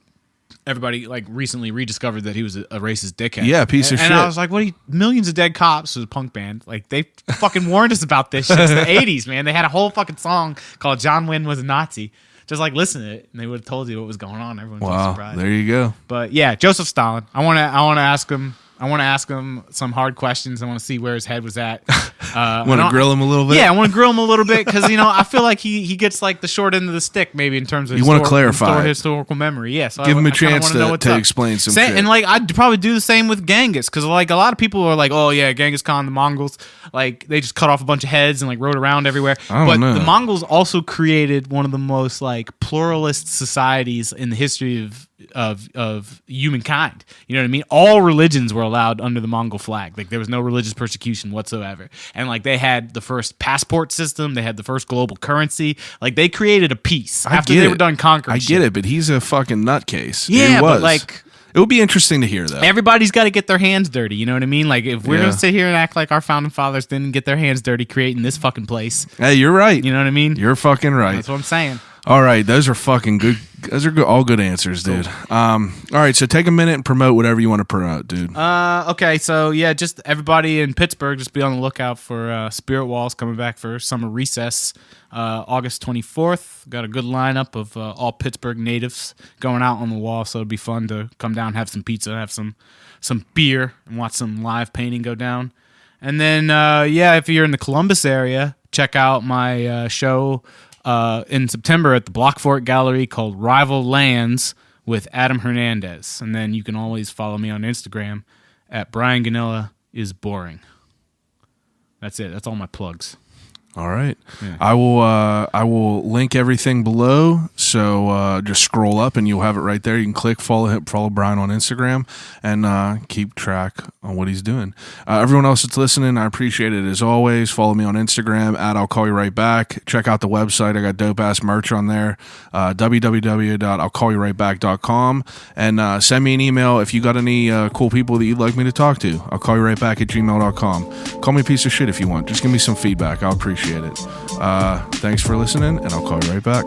Everybody like recently rediscovered that he was a racist dickhead. Yeah, piece of shit. And I was like, millions of Dead Cops was a punk band. Like they fucking warned us about this shit in the 80s, man. They had a whole fucking song called John Wayne Was a Nazi. Just like listen to it, and they would have told you what was going on. Everyone's surprised. There you go. But yeah, Joseph Stalin. I want to ask him. I want to ask him some hard questions. I want to see where his head was at. Want to grill him a little bit? Yeah, I want to grill him a little bit because I feel like he gets like the short end of the stick maybe in terms of you want to clarify historical memory. Yeah, so give him a chance to explain some shit. And like I'd probably do the same with Genghis because like a lot of people are like, oh yeah, Genghis Khan, the Mongols, like they just cut off a bunch of heads and like rode around everywhere. But the Mongols also created one of the most like pluralist societies in the history of humankind. You know what I mean? All religions were allowed under the Mongol flag. Like there was no religious persecution whatsoever. And like they had the first passport system, they had the first global currency. Like they created a peace after they were done conquering. I get it, but he's a fucking nutcase. Yeah, but like it would be interesting to hear though. Everybody's got to get their hands dirty. You know what I mean? Like if we're gonna sit here and act like our founding fathers didn't get their hands dirty creating this fucking place. Hey, you're right. You know what I mean? You're fucking right. That's what I'm saying. All right, those are fucking good. Those are good, all good answers, dude. All right, so take a minute and promote whatever you want to promote, dude. Okay, so yeah, just everybody in Pittsburgh, just be on the lookout for Spirit Walls coming back for summer recess, August 24th. Got a good lineup of all Pittsburgh natives going out on the wall, so it'll be fun to come down, have some pizza, have some beer, and watch some live painting go down. And then, if you're in the Columbus area, check out my show in September at the Blockfort Gallery called Rival Lands with Adam Hernandez. And then you can always follow me on Instagram at Brian Gonnella is boring. That's it. That's all my plugs. All right. Yeah. I will link everything below. So just scroll up and you'll have it right there. You can click, follow Brian on Instagram, and keep track on what he's doing. Everyone else that's listening, I appreciate it as always. Follow me on Instagram at I'll Call You Right Back. Check out the website. I got dope ass merch on there. www.I'llCallYouRightBack.com, and send me an email if you got any cool people that you'd like me to talk to. I'll call you right back at gmail.com. Call me a piece of shit if you want. Just give me some feedback. I'll appreciate it. Thanks for listening, and I'll call you right back.